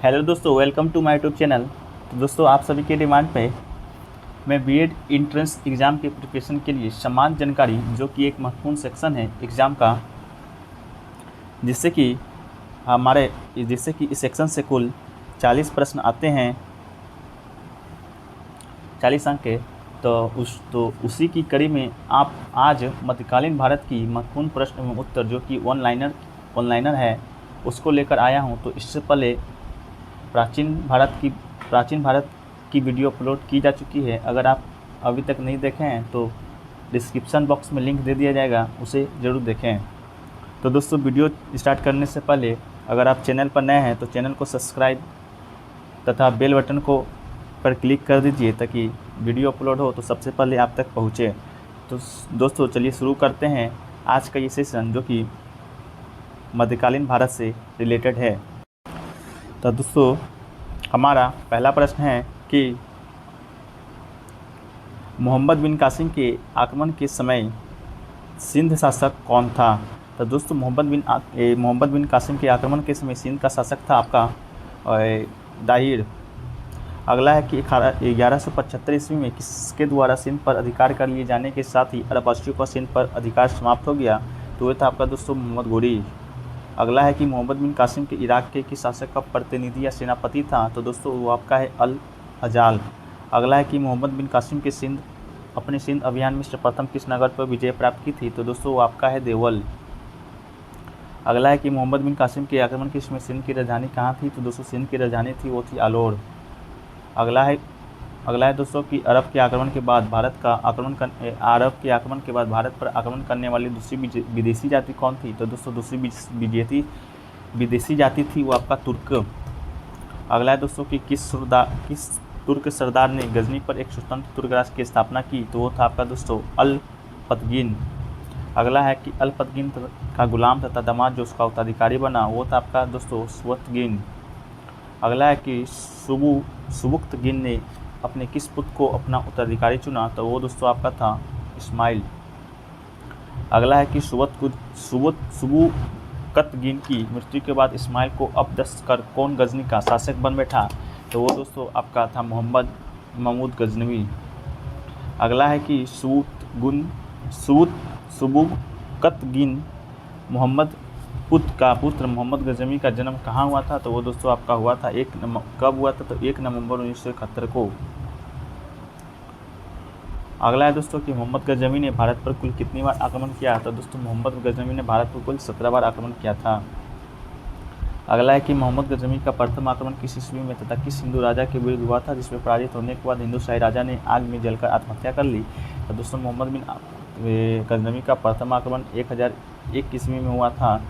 Hello दोस्तों, welcome to my YouTube channel. तो दोस्तों, आप सभी के डिमांड पे मैं बीएड इंट्रेंस एग्ज़ाम के प्रिपरेशन के लिए समान जानकारी, जो कि एक महत्वपूर्ण सेक्शन है एग्ज़ाम का, जिससे कि इस सेक्शन से कुल 40 प्रश्न आते हैं, 40 अंक के। तो उसी की कड़ी में आप आज मध्यकालीन भारत की महत्वपूर्ण प्रश्न एवं उत्तर, जो कि ऑनलाइनर है, उसको लेकर आया हूँ। तो इससे पहले प्राचीन भारत की वीडियो अपलोड की जा चुकी है। अगर आप अभी तक नहीं देखे हैं तो डिस्क्रिप्शन बॉक्स में लिंक दे दिया जाएगा, उसे ज़रूर देखें। तो दोस्तों, वीडियो स्टार्ट करने से पहले अगर आप चैनल पर नए हैं तो चैनल को सब्सक्राइब तथा बेल बटन को पर क्लिक कर दीजिए, ताकि वीडियो अपलोड हो तो सबसे पहले आप तक पहुँचे। तो दोस्तों, चलिए शुरू करते हैं आज का ये सेशन, जो कि मध्यकालीन भारत से रिलेटेड है। तो दोस्तों, हमारा पहला प्रश्न है कि मोहम्मद बिन कासिम के आक्रमण के समय सिंध शासक कौन था? तो दोस्तों, मोहम्मद बिन कासिम के आक्रमण के समय सिंध का शासक था आपका दाहिर। अगला है कि 1175 ईस्वी में किसके द्वारा सिंध पर अधिकार कर लिए जाने के साथ ही अरबवासियों का सिंध पर अधिकार समाप्त हो गया? तो ये था आपका दोस्तों मोहम्मद गोरी। अगला है कि मोहम्मद बिन कासिम के इराक के किस शासक का प्रतिनिधि या सेनापति था? तो दोस्तों, वो आपका है अल हजाल। अगला है कि मोहम्मद बिन कासिम के अपने सिंध अभियान में सर्वप्रथम किस नगर पर विजय प्राप्त की थी? तो दोस्तों, वो आपका है देवल। अगला है कि मोहम्मद बिन कासिम के आक्रमण के समय सिंध की राजधानी कहाँ थी? तो दोस्तों, सिंध की राजधानी थी वो थी आलोर। अगला है दोस्तों कि अरब के आक्रमण के बाद भारत पर आक्रमण करने वाली दूसरी विदेशी जाति कौन थी? तो दोस्तों, दूसरी विदेशी जाति थी वो आपका तुर्क। अगला है दोस्तों कि किस तुर्क सरदार ने गजनी पर एक स्वतंत्र तुर्क राष्ट्र की स्थापना की? तो वो था आपका दोस्तों अल-पतगीन। अगला है कि अल-पतगीन का गुलाम तथा दामाद जो उसका उत्तराधिकारी बना, वो था आपका दोस्तों सुबुक्तगीन। अगला है कि सुबुक्तगीन ने अपने किस पुत्र को अपना उत्तराधिकारी चुना? तो वो दोस्तों आपका था इस्माइल। अगला है कि सुबुक्तगीन की मृत्यु के बाद इस्माइल को अपदस्थ कर कौन गजनी का शासक बन बैठा? तो वो दोस्तों आपका था मोहम्मद महमूद गजनवी। अगला है कि सुबुक्तगीन मोहम्मद का पुत्र मोहम्मद गजनवी का जन्म कहाँ हुआ था? तो वो दोस्तों आपका हुआ था कब हुआ था? तो 1 नवंबर 1971 को। अगला है दोस्तों कि मोहम्मद गजनवी ने भारत पर कुल कितनी बार आक्रमण किया? तो दोस्तों, मोहम्मद गजनवी ने भारत पर कुल 17 बार आक्रमण किया था। अगला है कि मोहम्मद गजनवी का प्रथम आक्रमण किस ईस्वी में तथा किस हिंदू राजा के विरुद्ध हुआ था, जिसमें पराजित होने के बाद हिंदू शाही राजा ने आग में जलकर आत्महत्या कर ली? तो दोस्तों, मोहम्मद बिन गजनवी का प्रथम आक्रमण 1001 ईस्वी में हुआ था।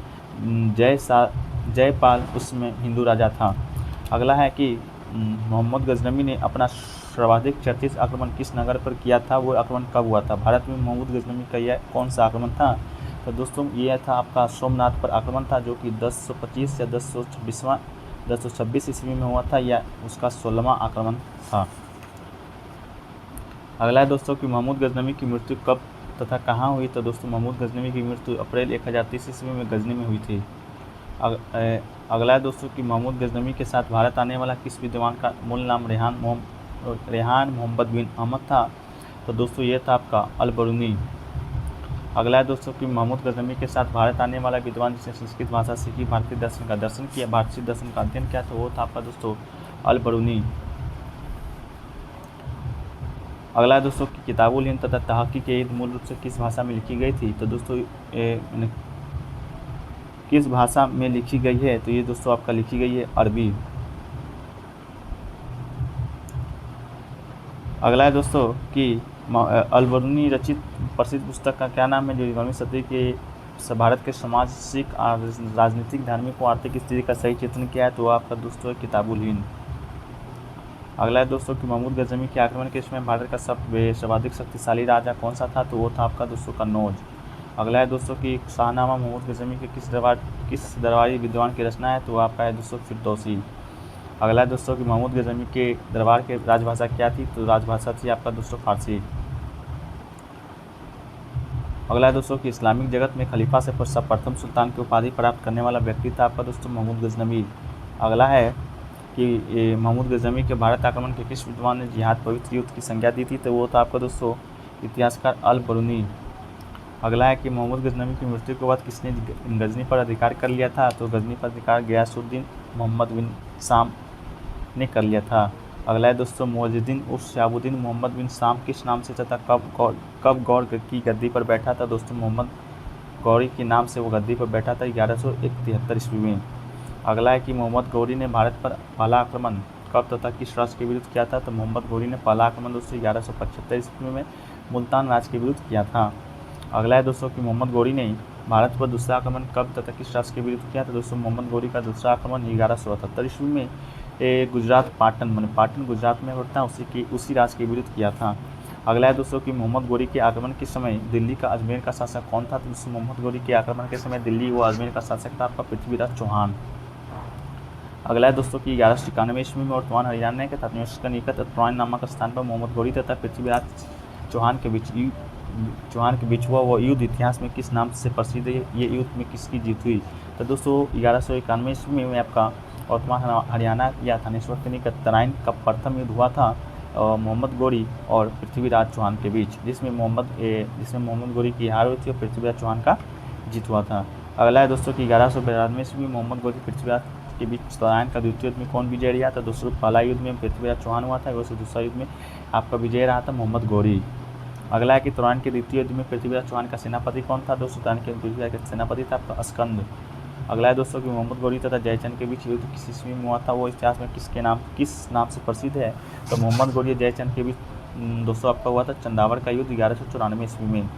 जयपाल उसमें हिंदू राजा था। अगला है कि मोहम्मद गजनवी ने अपना सर्वाधिक चर्चित आक्रमण किस नगर पर किया था? वो आक्रमण कब हुआ था? भारत में मोहम्मद गजनवी का यह कौन सा आक्रमण था? तो दोस्तों, ये था आपका सोमनाथ पर आक्रमण था, जो कि 1025 या 1026 ईस्वी में हुआ था, या उसका 16वां आक्रमण था। अगला है दोस्तों कि महमूद गजनवी की मृत्यु कब तथा कहाँ हुई? तो दोस्तों, महमूद गजनवी की मृत्यु अप्रैल 1030 ईस्वी में गजनी में हुई थी। अगला है दोस्तों कि महमूद गजनवी के साथ भारत आने वाला किस विद्वान का मूल नाम रेहान मोहम्मद बिन अहमद था? तो दोस्तों, ये था आपका अल-बरूनी। अगला है दोस्तों कि महमूद गजनवी के साथ भारत आने वाला विद्वान जिसने संस्कृत भाषा सीखी, भारतीय दर्शन का अध्ययन किया, तो वो था आपका दोस्तों अल-बरूनी। अगला है दोस्तों कि किताबुल हिंद तथा तहक़ीक़ हिंद मूल रूप से किस भाषा में लिखी गई थी? तो दोस्तों, किस भाषा में लिखी गई है? तो ये दोस्तों आपका लिखी गई है अरबी। अगला है दोस्तों कि अल-बरूनी रचित प्रसिद्ध पुस्तक का क्या नाम है, जो 11वीं सदी के भारत के सामाजिक राजनीतिक धार्मिक और आर्थिक स्थिति का सही चित्रण किया है? तो आपका दोस्तों है किताबुल हिंद। अगला है दोस्तों कि महमूद गजनवी के आक्रमण के समय भारत का सर्वाधिक शक्तिशाली राजा कौन सा था? तो वो था आपका दोस्तों कन्नौज। अगला है दोस्तों कि शाहनामा महमूद गजनवी के किस दरबारी विद्वान की रचना है? तो आपका है दोस्तों फिरदौसी। अगला है दोस्तों कि महमूद गजनवी के दरबार की राजभाषा क्या थी? तो राजभाषा थी आपका दोस्तों फारसी। अगला है दोस्तों कि इस्लामिक जगत में खलीफा से प्रथम सुल्तान की उपाधि प्राप्त करने वाला व्यक्ति था आपका दोस्तों महमूद गजनवी। अगला है कि महमूद गजनवी के भारत आक्रमण के किस विद्वान ने जिहाद पवित्र युद्ध की संज्ञा दी थी, तो वो था आपका दोस्तों इतिहासकार अल बरूनी। अगला है कि मोहम्मद गजनवी की मृत्यु के बाद किसने गजनी पर अधिकार कर लिया था, तो गजनी पर अधिकार गयासुद्दीन मोहम्मद बिन शाम ने कर लिया था। अगला है दोस्तों मुअज्जिद्दीन उर्फ शहाबुद्दीन मोहम्मद बिन शाम किस नाम से तथा कब गौर की गद्दी पर बैठा था, दोस्तों मोहम्मद गौरी के नाम से वो गद्दी पर बैठा था 1173 ईस्वी में। अगला है कि मोहम्मद गौरी ने भारत पर पहला आक्रमण कब तथा किस राज्य के विरुद्ध किया था, तो मोहम्मद गौरी ने पहला आक्रमण दोस्तों 1175 ईस्वी में मुल्तान राज्य के विरुद्ध किया था। अगला है दोस्तों कि मोहम्मद गौरी ने भारत पर दूसरा आक्रमण कब तथा किस राज्य के विरुद्ध किया, तो दोस्तों मोहम्मद गौरी का दूसरा आक्रमण 1178 ईस्वी में गुजरात पाटन गुजरात में पड़ता है उसी राज्य के विरुद्ध किया था। अगला है दोस्तों कि मोहम्मद गौरी के आक्रमण के समय दिल्ली का अजमेर का शासक कौन था, तो दोस्तों मोहम्मद गौरी के आक्रमण के समय दिल्ली व अजमेर का शासक था आपका पृथ्वीराज चौहान। अगला है दोस्तों कि 1191 ईस्वी में वर्तमान हरियाणा के तत्वश के निकट अतरौन नामक स्थान पर मोहम्मद गौरी तथा पृथ्वीराज चौहान के बीच हुआ वो युद्ध इतिहास में किस नाम से प्रसिद्ध है, ये युद्ध में किसकी जीत हुई, तो दोस्तों 1191 ईस्वी में आपका वर्तमान हरियाणा या थानेश्वर के निकट तराइन का प्रथम युद्ध हुआ था मोहम्मद गौरी और पृथ्वीराज चौहान के बीच, जिसमें मोहम्मद गौरी की हार हुई थी और पृथ्वीराज चौहान का जीत हुआ था। अगला है दोस्तों कि 1192 ईस्वी में मोहम्मद गौरी पृथ्वीराज के बीच तराइन का द्वितीय युद्ध में कौन विजय रहा था, दोस्तों पहला युद्ध में पृथ्वीराज चौहान हुआ था, वैसे दूसरा युद्ध में आपका विजय रहा था मोहम्मद गौरी। अगला है कि तराइन के द्वितीय युद्ध में पृथ्वीराज चौहान का सेनापति कौन था, दोस्तों तराइन के पृथ्वीराज का सेनापति था आपका अस्कंद। अगला है दोस्तों कि मोहम्मद गौरी तथा जयचंद के बीच युद्ध किस ईस्वी में हुआ था, वो इतिहास में किस नाम से प्रसिद्ध है, तो मोहम्मद गौरी और जयचंद के बीच दोस्तों आपका हुआ था चंदावर का युद्ध 1194 ईस्वी में।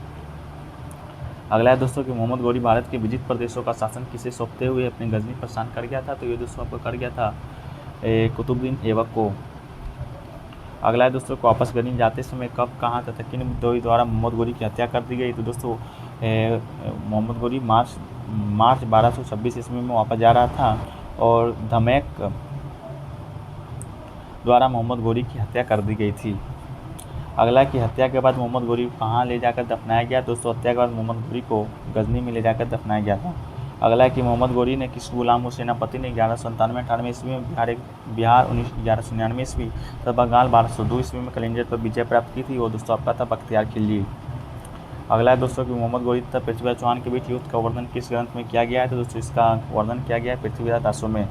अगला है दोस्तों कि मोहम्मद गौरी भारत के विजित प्रदेशों का शासन किसे सौंपते हुए अपने गजनी पर शासन कर गया था, तो ये दोस्तों आपको कर गया था कुतुबुद्दीन ऐबक को। अगला है दोस्तों को वापस गजनी जाते समय कब कहाँ तथा किन विद्रोही द्वारा मोहम्मद गौरी की हत्या कर दी गई, तो दोस्तों मोहम्मद गौरी मार्च 1226 ईस्वी में वापस जा रहा था और धमैक द्वारा मोहम्मद गौरी की हत्या कर दी गई थी। अगला की हत्या के बाद मोहम्मद गौरी को कहाँ ले जाकर दफनाया गया, दोस्तों हत्या के बाद मोहम्मद गौरी को गजनी में ले जाकर दफनाया गया था। अगला कि मोहम्मद गौरी ने किस गुलाम और सेनापति ने 1197-98 ईस्वी में बिहार 1199 ईस्वी तथा बंगाल 1202 ईस्वी में कलिंजर पर विजय प्राप्त की थी, वो दोस्तों आपका था बख्तियार खिलजी। अगला है दोस्तों कि मोहम्मद गौरी तथा पृथ्वीराज चौहान के बीच युद्ध का वर्णन किस ग्रंथ में किया गया है, तो दोस्तों इसका वर्णन किया गया है पृथ्वीराज दासों में।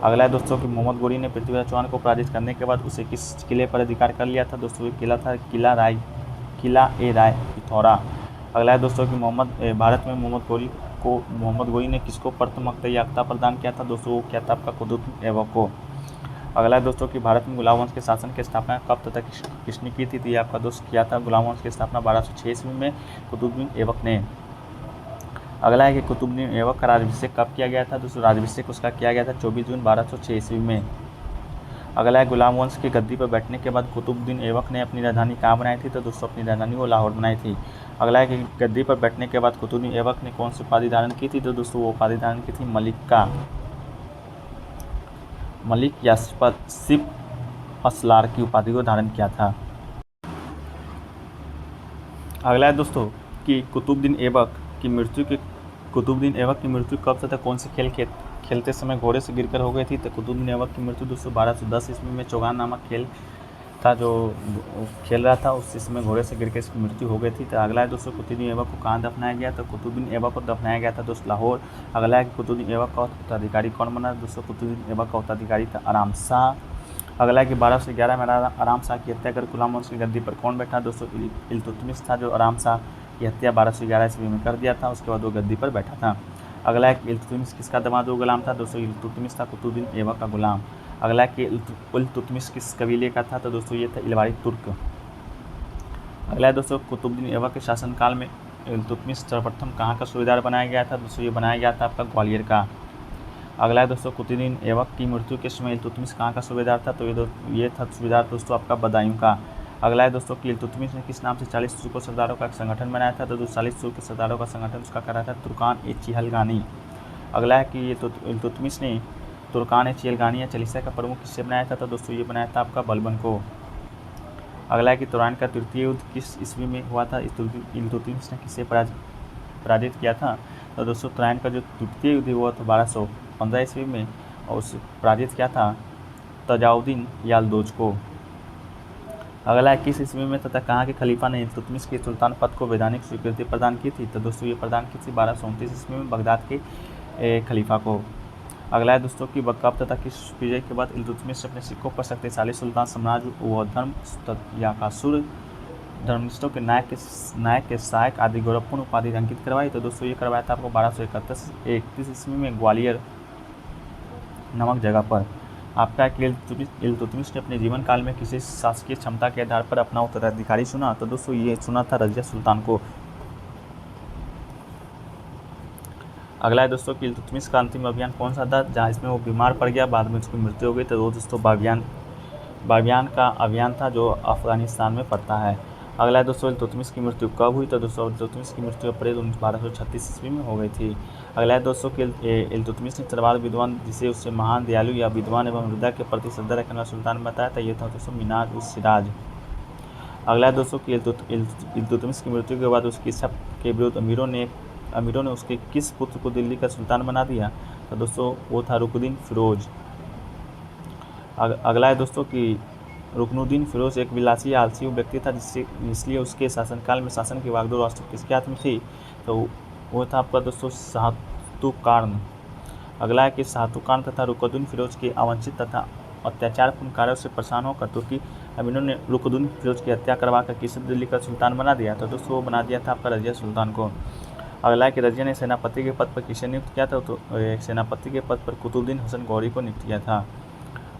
अगला है दोस्तों कि मोहम्मद गौरी ने पृथ्वीराज चौहान को पराजित करने के बाद उसे किस किले पर अधिकार कर लिया था, दोस्तों ये किला था किला ए राय पिथौरा। अगला है दोस्तों कि भारत में मोहम्मद गौरी ने किसको प्रथम अख्तियारता प्रदान किया था, दोस्तों वो क्या था आपका कुतुबुद्दीन ऐबक को। अगला है दोस्तों कि भारत में गुलाम वंश के शासन की स्थापना कब तथा किसने की थी, तो ये आपका दोस्त किया था गुलाम वंश की स्थापना 1206 ईस्वी में कुतुबुद्दीन ऐबक ने। अगला है कि कुतुबुद्दीन ऐबक का राज्याभिषेक कब किया गया था, दोस्तों राज्याभिषेक उसका किया गया था 24 जून 1206 ईस्वी में। अगला है गुलाम वंश की गद्दी पर बैठने के बाद कुतुबुद्दीन ऐबक ने अपनी राजधानी कहाँ बनाई थी, तो दोस्तों अपनी राजधानी वो लाहौर बनाई थी। अगला है कि गद्दी पर बैठने के बाद कुतुबुद्दीन ऐबक ने कौन सी उपाधि धारण की थी, तो दोस्तों वो उपाधि धारण की थी मलिक या सिप असलार की उपाधि को धारण किया था। अगला है दोस्तों कि कुतुबुद्दीन ऐबक की मृत्यु कब तथा कौन से खेल खेलते समय घोड़े से गिरकर हो गई थी, तो कुतुबुद्दीन ऐबक की मृत्यु दोस्तों 1210 ईस्वी में चौगान नामक खेल था जो खेल रहा था, उस समय घोड़े से गिरकर इसकी मृत्यु हो गई थी। तो अगला है दोस्तों कुतुबुद्दीन ऐबक को कहाँ दफनाया गया, तो कुतुबुद्दीन ऐबक को दफनाया गया था दोस्त लाहौर। अगला है कि कुतुबुद्दीन ऐबक का उत्तराधिकारी कौन बना, दोस्तों कुतुबुद्दीन ऐबक का उत्तराधिकारी था आराम शाह। अगला है कि 1211 में आराम शाह की हत्या कर गुलाम वंश की गद्दी पर कौन बैठा, दोस्तों इल्तुतमिश था जो आराम शाह की हत्या 1211 ईस्वी में कर दिया था, उसके बाद वो गद्दी पर बैठा था। अगला है कि इल्तुतमिश किसका दामाद गुलाम था, दोस्तों इल्तुतमिश था कुतुबुद्दीन ऐबक का गुलाम। अगला है कि इल्तुतमिश किस कबीले का था, तो दोस्तों ये था इलवारी तुर्क। अगला है दोस्तों कुतुबुद्दीन ऐबक के शासनकाल में इल्तुतमिश सर्वप्रथम कहाँ का सूबेदार बनाया गया था, दोस्तों ये बनाया गया था आपका ग्वालियर का। अगला है दोस्तों कुतुबुद्दीन ऐबक की मृत्यु के समय इल्तुतमिश कहाँ का सूबेदार था, तो ये था सूबेदार दोस्तों आपका बदायूं का। अगला है दोस्तों कि इल्तुतमिश ने किस नाम से 40 तुर्क सरदारों का एक संगठन बनाया था, तो 40 तुर्क सरदारों का संगठन उसका करा था तुर्कान-ए-चिहलगानी। अगला है कि ये तो इल्तुतमिश ने तुर्कान-ए-चिहलगानी या चालीसा का प्रमुख किससे बनाया था, तो दोस्तों ये बनाया था आपका बलबन को। अगला है कि तराइन का तृतीय युद्ध किस ईस्वी में हुआ था, इल्तुतमिश ने किससे पराजित किया था, तो दोस्तों तराइन का जो तृतीय युद्ध हुआ था 1215 ईस्वी में और उसे पराजित किया था तजाउद्दीन याल्दोज को। अगला है किस ईस्वी में तथा कहाँ के खलीफा ने इल्तुतमिश के सुल्तान पद को वैधानिक स्वीकृति प्रदान की थी? तो दोस्तों ये प्रदान की थी 1229 ईस्वी में बगदाद के खलीफा को। अगला है दोस्तों कि कब तथा किस विजय के बाद इल्तुतमिश अपने सिक्कों पर शक्तिशाली सुल्तान साम्राज्य व धर्म याकासुर धर्मनिष्ठों के नायक के सहायक आदि गौरवपूर्ण उपाधि अंकित करवाई? तो दोस्तों ये करवाया था आपको 1231 ईस्वी में ग्वालियर नामक जगह पर। आपका इल्तुतमिश ने अपने जीवन काल में किसी शासकीय क्षमता के आधार पर अपना उत्तराधिकारी चुना? तो दोस्तों ये चुना था रजिया सुल्तान को। अगला है दोस्तों कि इल्तुतमिश का अंतिम अभियान कौन सा था जहाँ इसमें वो बीमार पड़ गया, बाद में उसकी मृत्यु हो गई? तो दोस्तों बाबियान का अभियान था जो अफगानिस्तान में पड़ता है। अगला है दोस्तों इल्तुतमिश की मृत्यु कब हुई? तो दोस्तों इल्तुतमिश की मृत्यु अप्रैल 1236 ईस्वी में हो गई थी। अगला है दोस्तों कि इल्तुतमिश ने सर्वाधिक विद्वान जिसे उससे महान दयालु या विद्वान एवं हृदय के प्रति श्रद्धा रखने वाला सुल्तान बताया था, ये था दोस्तों मिनाज-उस-सिराज। अगला है दोस्तों कि इल्तुतमिश की मृत्यु के बाद उसकी इच्छा के विरुद्ध अमीरों ने उसके किस पुत्र को दिल्ली का सुल्तान बना दिया? तो दोस्तों वो था रुकनुद्दीन फिरोज। अगला है दोस्तों कि रुकनुद्दीन फिरोज एक विलासी आलसी व्यक्ति था इसलिए उसके शासनकाल में शासन की वागडोर वास्तव किसके हाथ में थी? तो वो था आपका दोस्तों शाहतुकार्न। अगला है कि शाहतुकार्न तथा रुकनुद्दीन फिरोज के अवंचित तथा अत्याचारपूर्ण कार्यों से परेशान होकर तुर्की अमीरों ने रुकनुद्दीन फिरोज की हत्या करवाकर किसे दिल्ली का सुल्तान बना दिया? तो दोस्तों वो बना दिया था आपका रजिया सुल्तान को। अगला है कि रजिया ने सेनापति के पद पर किसे नियुक्त किया था? तो सेनापति के पद पर कुतुबुद्दीन हसन गौरी को नियुक्त किया था।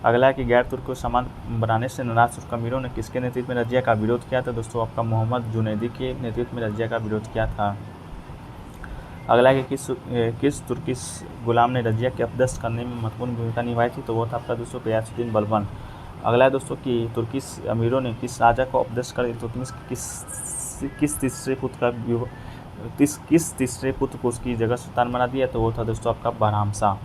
अगला है कि गैर तुर्क को सामान बनाने से नाराज तुर्क अमीरों ने किसके नेतृत्व में रजिया का विरोध किया? तो दोस्तों आपका मोहम्मद जुनैदी के नेतृत्व में रजिया का विरोध किया था। अगला है कि किस तुर्की गुलाम ने रजिया के अपदस्थ करने में महत्वपूर्ण भूमिका निभाई थी? तो वो था आपका दोस्तों गयासुद्दीन बलबन। अगला है दोस्तों कि तुर्की अमीरों ने किस राजा को अपदस्थ कर इल्तुतमिश किस तीसरे पुत्र को उसकी जगह सुल्तान बना दिया? तो वो था दोस्तों आपका बरहमशाह।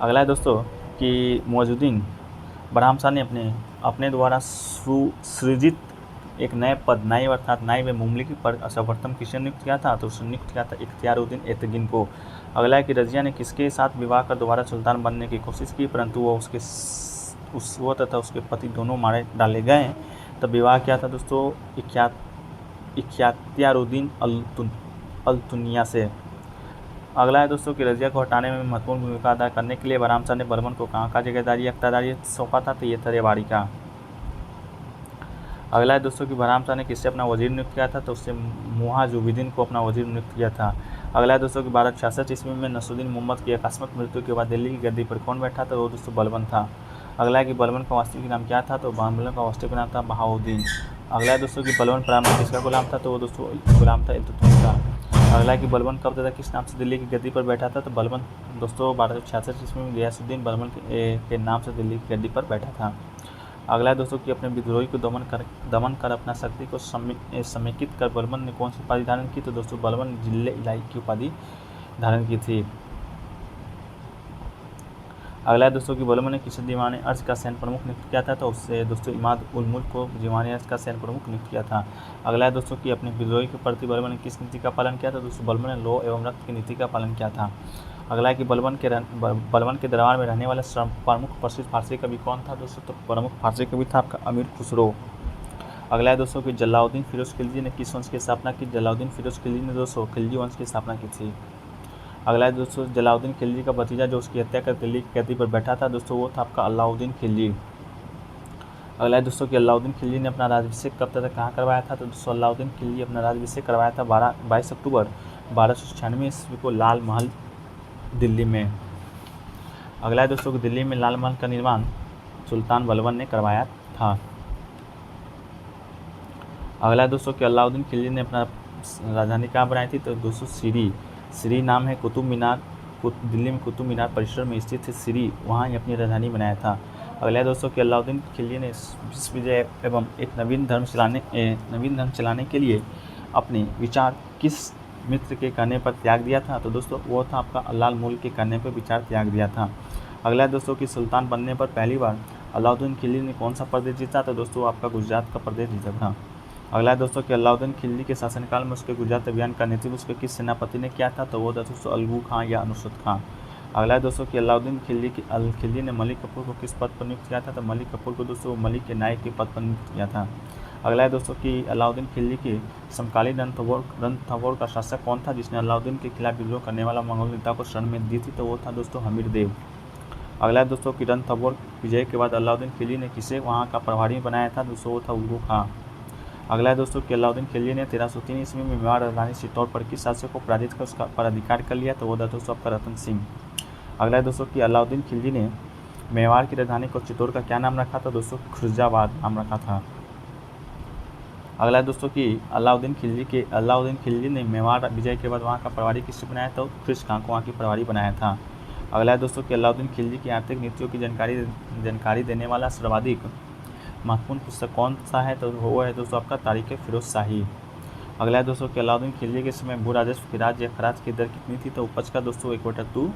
अगला है दोस्तों कि मुइज़ुद्दीन बरहमशाह ने अपने द्वारा सृजित एक नए पद नाइब अर्थात नाइब मुमलिक पर सर्वप्रथम किसे नियुक्त किया था? तो उसने नियुक्त किया था इख्तियारुद्दीन एतगिन को। अगला है कि रजिया ने किसके साथ विवाह कर दोबारा सुल्तान बनने की कोशिश की परंतु वो तथा उसके पति दोनों मारे डाले गए? तब विवाह किया था दोस्तों इख्तियारुद्दीन अल-तुनिया से। अगला है दोस्तों कि रजिया को हटाने में महत्वपूर्ण भूमिका अदा करने के लिए बरहमशाह ने बलबन को कहाँ का अख्तियारदारी सौंपा था? तो ये था रेवाड़ी का। अगला है दोस्तों कि बरहमशाह ने किससे अपना वजीर नियुक्त किया था? तो उससे मुहाजुबुद्दीन को अपना वजीर नियुक्त किया था। अगला है दोस्तों कि 1266 ईस्वी में नसरुद्दीन मोहम्मद की आकस्मिक मृत्यु के बाद दिल्ली की गद्दी पर कौन बैठा था? वो दोस्तों बलबन था। अगला है कि बलबन का वास्तविक नाम क्या था? तो बलबन का वास्तविक नाम था बहाउद्दीन। अगला है दोस्तों कि बलबन प्रारंभ किसका गुलाम था? तो वो दोस्तों गुलाम था इल्तुतमिश का। अगला है कि बलबन कब तथा किस नाम से दिल्ली की गद्दी पर बैठा था? तो बलबन दोस्तों 1266 ईस्वी में गयासुद्दीन बलबन के नाम से दिल्ली की गद्दी पर बैठा था। अगला है दोस्तों कि अपने विद्रोही को दमन कर अपना शक्ति को समेकित कर बलबन ने कौन सी उपाधि धारण की? तो दोस्तों बलबन ने जिले इलाही की उपाधि धारण की थी। अगला है दोस्तों कि बलबन ने किस दीवान अर्ज का सैन्य प्रमुख नियुक्त किया था? तो उससे दोस्तों इमाद उल मुल्क को दीवान अर्ज का सैन्य प्रमुख नियुक्त किया था। अगला है दोस्तों कि अपने विद्रोही के प्रति बलबन ने किस नीति का पालन किया था? दोस्तों बलबन ने लौ एवं रक्त की नीति का पालन किया था। अगला है कि बलबन के दरबार में रहने वाला प्रमुख प्रसिद्ध फारसी कवि कौन था? दोस्तों तो प्रमुख फारसी कवि था आपका अमीर खुसरो। अगला है दोस्तों कि जलालुद्दीन फिरोज खिलजी ने किस वंश की स्थापना की? जलालुद्दीन फिरोज खिलजी ने दोस्तों खिलजी वंश की स्थापना की थी। अगला है दोस्तों जलालुद्दीन खिलजी का भतीजा जो उसकी हत्या कर दिल्ली की गद्दी पर बैठा था दोस्तों वो था आपका अलाउद्दीन खिलजी। अगला है दोस्तों कि अलाउद्दीन खिलजी ने अपना राज्याभिषेक कब तक कहाँ करवाया था? तो दोस्तों अलाउद्दीन खिलजी अपना राज्याभिषेक करवाया था 22 अक्टूबर 1296 ईस्वी को लाल महल दिल्ली में। अगला है दोस्तों कि दिल्ली में लाल महल का निर्माण सुल्तान बलबन ने करवाया था। अगला है दोस्तों कि अलाउद्दीन खिलजी ने अपना राजधानी कहाँ बनाई थी? तो दोस्तों सिरी नाम है कुतुब मीनार दिल्ली में कुतुब मीनार परिसर में स्थित है सिरी, वहाँ ही अपनी राजधानी बनाया था। अगला है दोस्तों कि अलाउद्दीन खिलजी ने विश्व विजय एवं एक नवीन धर्म चलाने के लिए अपने विचार किस मित्र के कहने पर त्याग दिया था? तो दोस्तों वो था आपका अल्लाह मुल्क के कहने पर विचार त्याग दिया था। अगला है दोस्तों कि सुल्तान बनने पर पहली बार अलाउद्दीन खिलजी ने कौन सा प्रदेश जीता? तो दोस्तों आपका गुजरात का प्रदेश जीता था। अगला है दोस्तों कि अलाउद्दीन खिलजी के शासनकाल में उसके गुजरात अभियान का नेतृत्व उसके किस सेनापति ने किया था? तो वो दोस्तों अलगू खां या नुसरत खां। अगला है दोस्तों कि अलाउद्दीन खिलजी ने मलिक कफूर को किस पद पर नियुक्त किया था? तो मलिक कफूर को दोस्तों मलिक के नायक के पद पर नियुक्त किया था। अगला है दोस्तों कि अलाउद्दीन खिलजी के समकालीन रणथंभौर का शासक कौन था जिसने अलाउद्दीन के खिलाफ विद्रोह करने वाला मंगोल नेता को शरण में दी थी? तो वो था दोस्तों हमीर देव। अगला है दोस्तों कि रणथंभौर विजय के बाद अलाउद्दीन खिलजी ने किसे वहाँ का प्रभारी बनाया था? दोस्तों वो था उल्लू खां। अगला है दोस्तों कि अलाउद्दीन खिलजी ने 1303 ईस्वी में मेवाड़ राजधानी चित्तौड़ पर किस शासक को पराजित कर उसका पर अधिकार कर लिया? तो वो था दोस्तों आपका रतन सिंह। अगला है दोस्तों कि अलाउद्दीन खिलजी ने मेवाड़ की राजधानी को चित्तौड़ का क्या नाम रखा था? दोस्तों खुर्जाबाद नाम रखा था। अगला है दोस्तों कि अलाउद्दीन खिलजी ने मेवाड़ विजय के बाद वहाँ का प्रभारी किसे बनाया? तो ख्रिश खां को वहाँ की प्रभारी बनाया था। अगला है दोस्तों कि अलाउद्दीन खिलजी की आर्थिक नीतियों की जानकारी देने वाला सर्वाधिक महत्वपूर्ण पुस्तक कौन सा है? तो वो है दोस्तों आपका तारीख फिरोज शाही। अगला है दोस्तों कि अलाउद्दीन खिलजी के समय भू राजस्व खिराज या खराज की दर कितनी थी? तो उपज का दोस्तों 1/2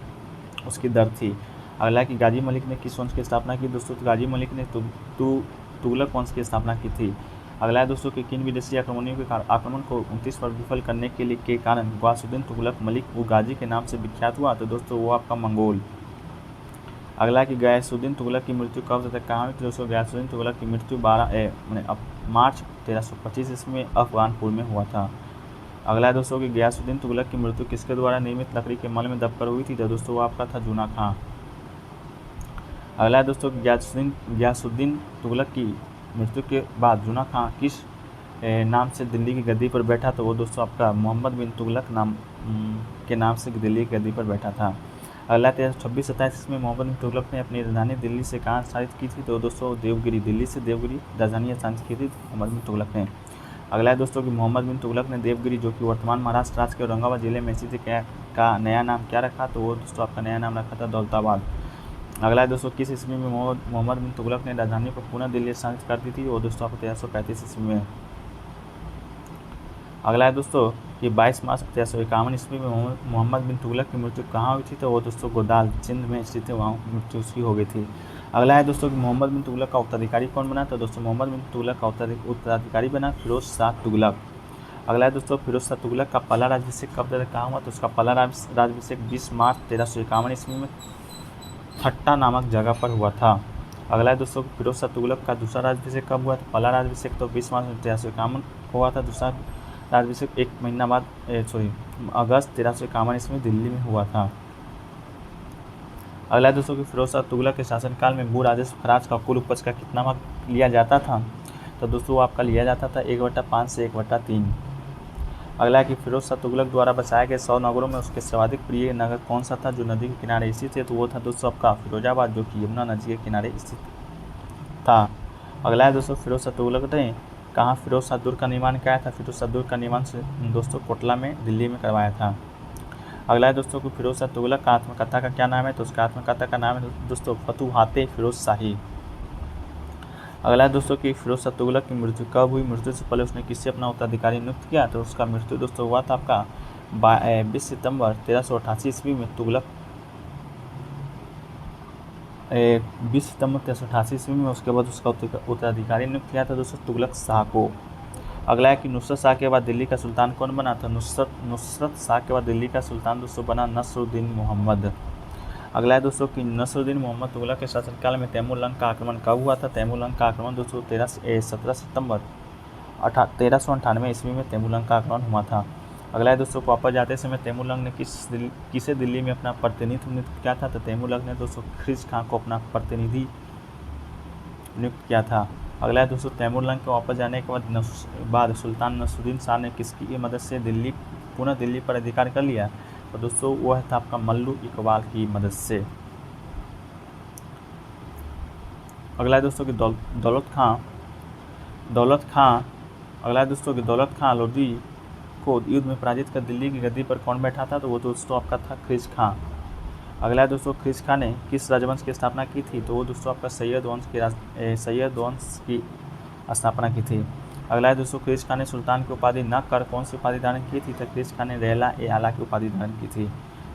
उसकी दर थी। अगला है कि गाजी मलिक ने किस वंश की स्थापना की? दोस्तों गाजी मलिक ने तुगलक वंश की स्थापना की थी। अगला है दोस्तों कि किन विदेशी आक्रमणों के आक्रमण को 29 पर विफल करने के कारण गयासुद्दीन तुगलक मलिक वो गाजी के नाम से विख्यात हुआ? तो दोस्तों वो आपका मंगोल। अगला कि गयासुद्दीन तुगलक की मृत्यु कब तक कहाँ हुई? दोस्तों गयासुद्दीन तुगलक की मृत्यु मार्च 1325 ईस्वी में अफगानपुर में हुआ था। अगला है दोस्तों कि गयासुद्दीन तुगलक की मृत्यु किसके द्वारा निर्मित लकड़ी के मल में दबकर हुई थी? तो दोस्तों वो आपका था जूना खां। अगला है दोस्तों गयासुद्दीन तुगलक की मृत्यु के बाद जूना खां किस नाम से दिल्ली की गद्दी पर बैठा? तो वो दोस्तों आपका मोहम्मद बिन तुगलक के नाम से दिल्ली की गद्दी पर बैठा था। अगला 1326-27 में मोहम्मद बिन तुगलक ने अपनी राजधानी दिल्ली से कहाँ स्थापित की थी? तो दोस्तों देवगिरी, दिल्ली से देवगिरी राजधानी स्थापित की थी मोहम्मद बिन तुगलक ने। अगला है दोस्तों कि मोहम्मद बिन तुगलक ने देवगिरी जो कि वर्तमान महाराष्ट्र राज्य के औरंगाबाद जिले में स्थित का नया नाम क्या रखा? तो वो दोस्तों आपका नया नाम रखा था दौलताबाद। अगला है दोस्तों किस ईस्वी में मोहम्मद बिन तुगलक ने राजधानी को पुनः दिल्ली स्थापित कर दी थी? वो दोस्तों आपको 1335 ईस्वी में। अगला है दोस्तों कि 22 मार्च 1351 ईस्वी में मोहम्मद बिन तुगलक की मृत्यु कहाँ हुई थी? तो वो दोस्तों गोदाल सिंध में स्थित है, वहाँ मृत्यु उसकी हो गई थी। अगला है दोस्तों कि मोहम्मद बिन तुगलक का उत्तराधिकारी कौन बना? तो दोस्तों मोहम्मद बिन तुगलक का उत्तराधिकारी बना फिरोज शाह तुगलक। अगला है दोस्तों फिरोज शाह तुगलक का पहला राज्याभिषेक कब कहाँ हुआ? तो उसका पहला राज्याभिषेक 20 मार्च 1351 ईस्वी में थट्टा नामक जगह पर हुआ था। अगला है दोस्तों फिरोज शाह तुगलक का दूसरा राज्याभिषेक कब हुआ? तो पहला राज्याभिषेक तो 20 मार्च 1351 हुआ था। दूसरा राज्याभिषेक 1 महीना बाद अगस्त 1351 ईस्वी में दिल्ली में हुआ था। अगला है दोस्तों कि फिरोज शाह तुगलक के शासनकाल में भू राजस्व खराज का कुल उपज का कितना भाग लिया जाता था? तो दोस्तों आपका लिया जाता था 1/5 से 1/3। अगला है कि फिरोज शाह तुगलक द्वारा बसाए गए 100 नगरों में उसके सर्वाधिक प्रिय नगर कौन सा था जो नदी के किनारे स्थित है? तो वो था दोस्तों आपका फिरोजाबाद जो कि यमुना नदी के किनारे स्थित था। अगला है दोस्तों फिरोज शाह तुगलक ने कहाँ फिरोज शाह दुर्ग का निर्माण किया था? फिरोज शाह दुर्ग का निर्माण से दोस्तों कोटला में दिल्ली में करवाया था। अगला है दोस्तों कि फिरोज शाह तुगलक का आत्मकथा का क्या नाम है? तो उसका आत्मकथा का नाम है दोस्तों फतुहाते फिरोज शाही। अगला है दोस्तों कि फिरोज शाह तुगलक की मृत्यु कब हुई? मृत्यु से पहले उसने किससे अपना उत्तराधिकारी नियुक्त किया? तो उसका मृत्यु दोस्तों हुआ था आपका 20 सितंबर 1388 ईस्वी में 20 सितंबर 1388 ईस्वी में। उसके बाद उसका उत्तराधिकारी नियुक्त किया था दोस्तों तुगलक शाह को। अगला है कि नुसरत शाह के बाद दिल्ली का सुल्तान कौन बना था? नुसरत शाह के बाद दिल्ली का सुल्तान दोस्तों बना नसरुद्दीन मोहम्मद। अगला है दोस्तों कि नसरुद्दीन मोहम्मद तुगलक के शासनकाल में तैमूरलंग का आक्रमण कब हुआ था? तैमूरलंग का आक्रमण दोस्तों 17 सितंबर 1398 ईस्वी में तैमूरलंग का आक्रमण हुआ था। अगला है दोस्तों वापस जाते समय तैमूरलंग ने किसे दिल्ली में अपना प्रतिनिधित्व नियुक्त किया था? तो तैमूरलंग ने दोस्तों ख्रिज खां को अपना प्रतिनिधि नियुक्त किया था। अगला है दोस्तों तैमूरलंग के वापस जाने के बाद सुल्तान नसरुद्दीन शाह ने किसकी मदद से पुनः दिल्ली पर अधिकार कर लिया? तो दोस्तों वह था आपका मल्लू इकबाल की मदद से। अगला है दोस्तों कि दौलत खां अगला है दोस्तों कि दौलत खां लोधी को युद्ध में पराजित कर दिल्ली की गद्दी पर कौन बैठा था? तो वो दोस्तों आपका था ख्रिज खां। अगला है दोस्तों ख्रिज खां ने किस राजवंश की स्थापना की थी? तो वो दोस्तों आपका सैयद वंश की स्थापना की थी। अगला है दोस्तों ख्रिज खां ने सुल्तान की उपाधि न कर कौन सी उपाधि धारण की थी? तो ख्रिज खां ने रेला ए आला की उपाधि धारण की थी।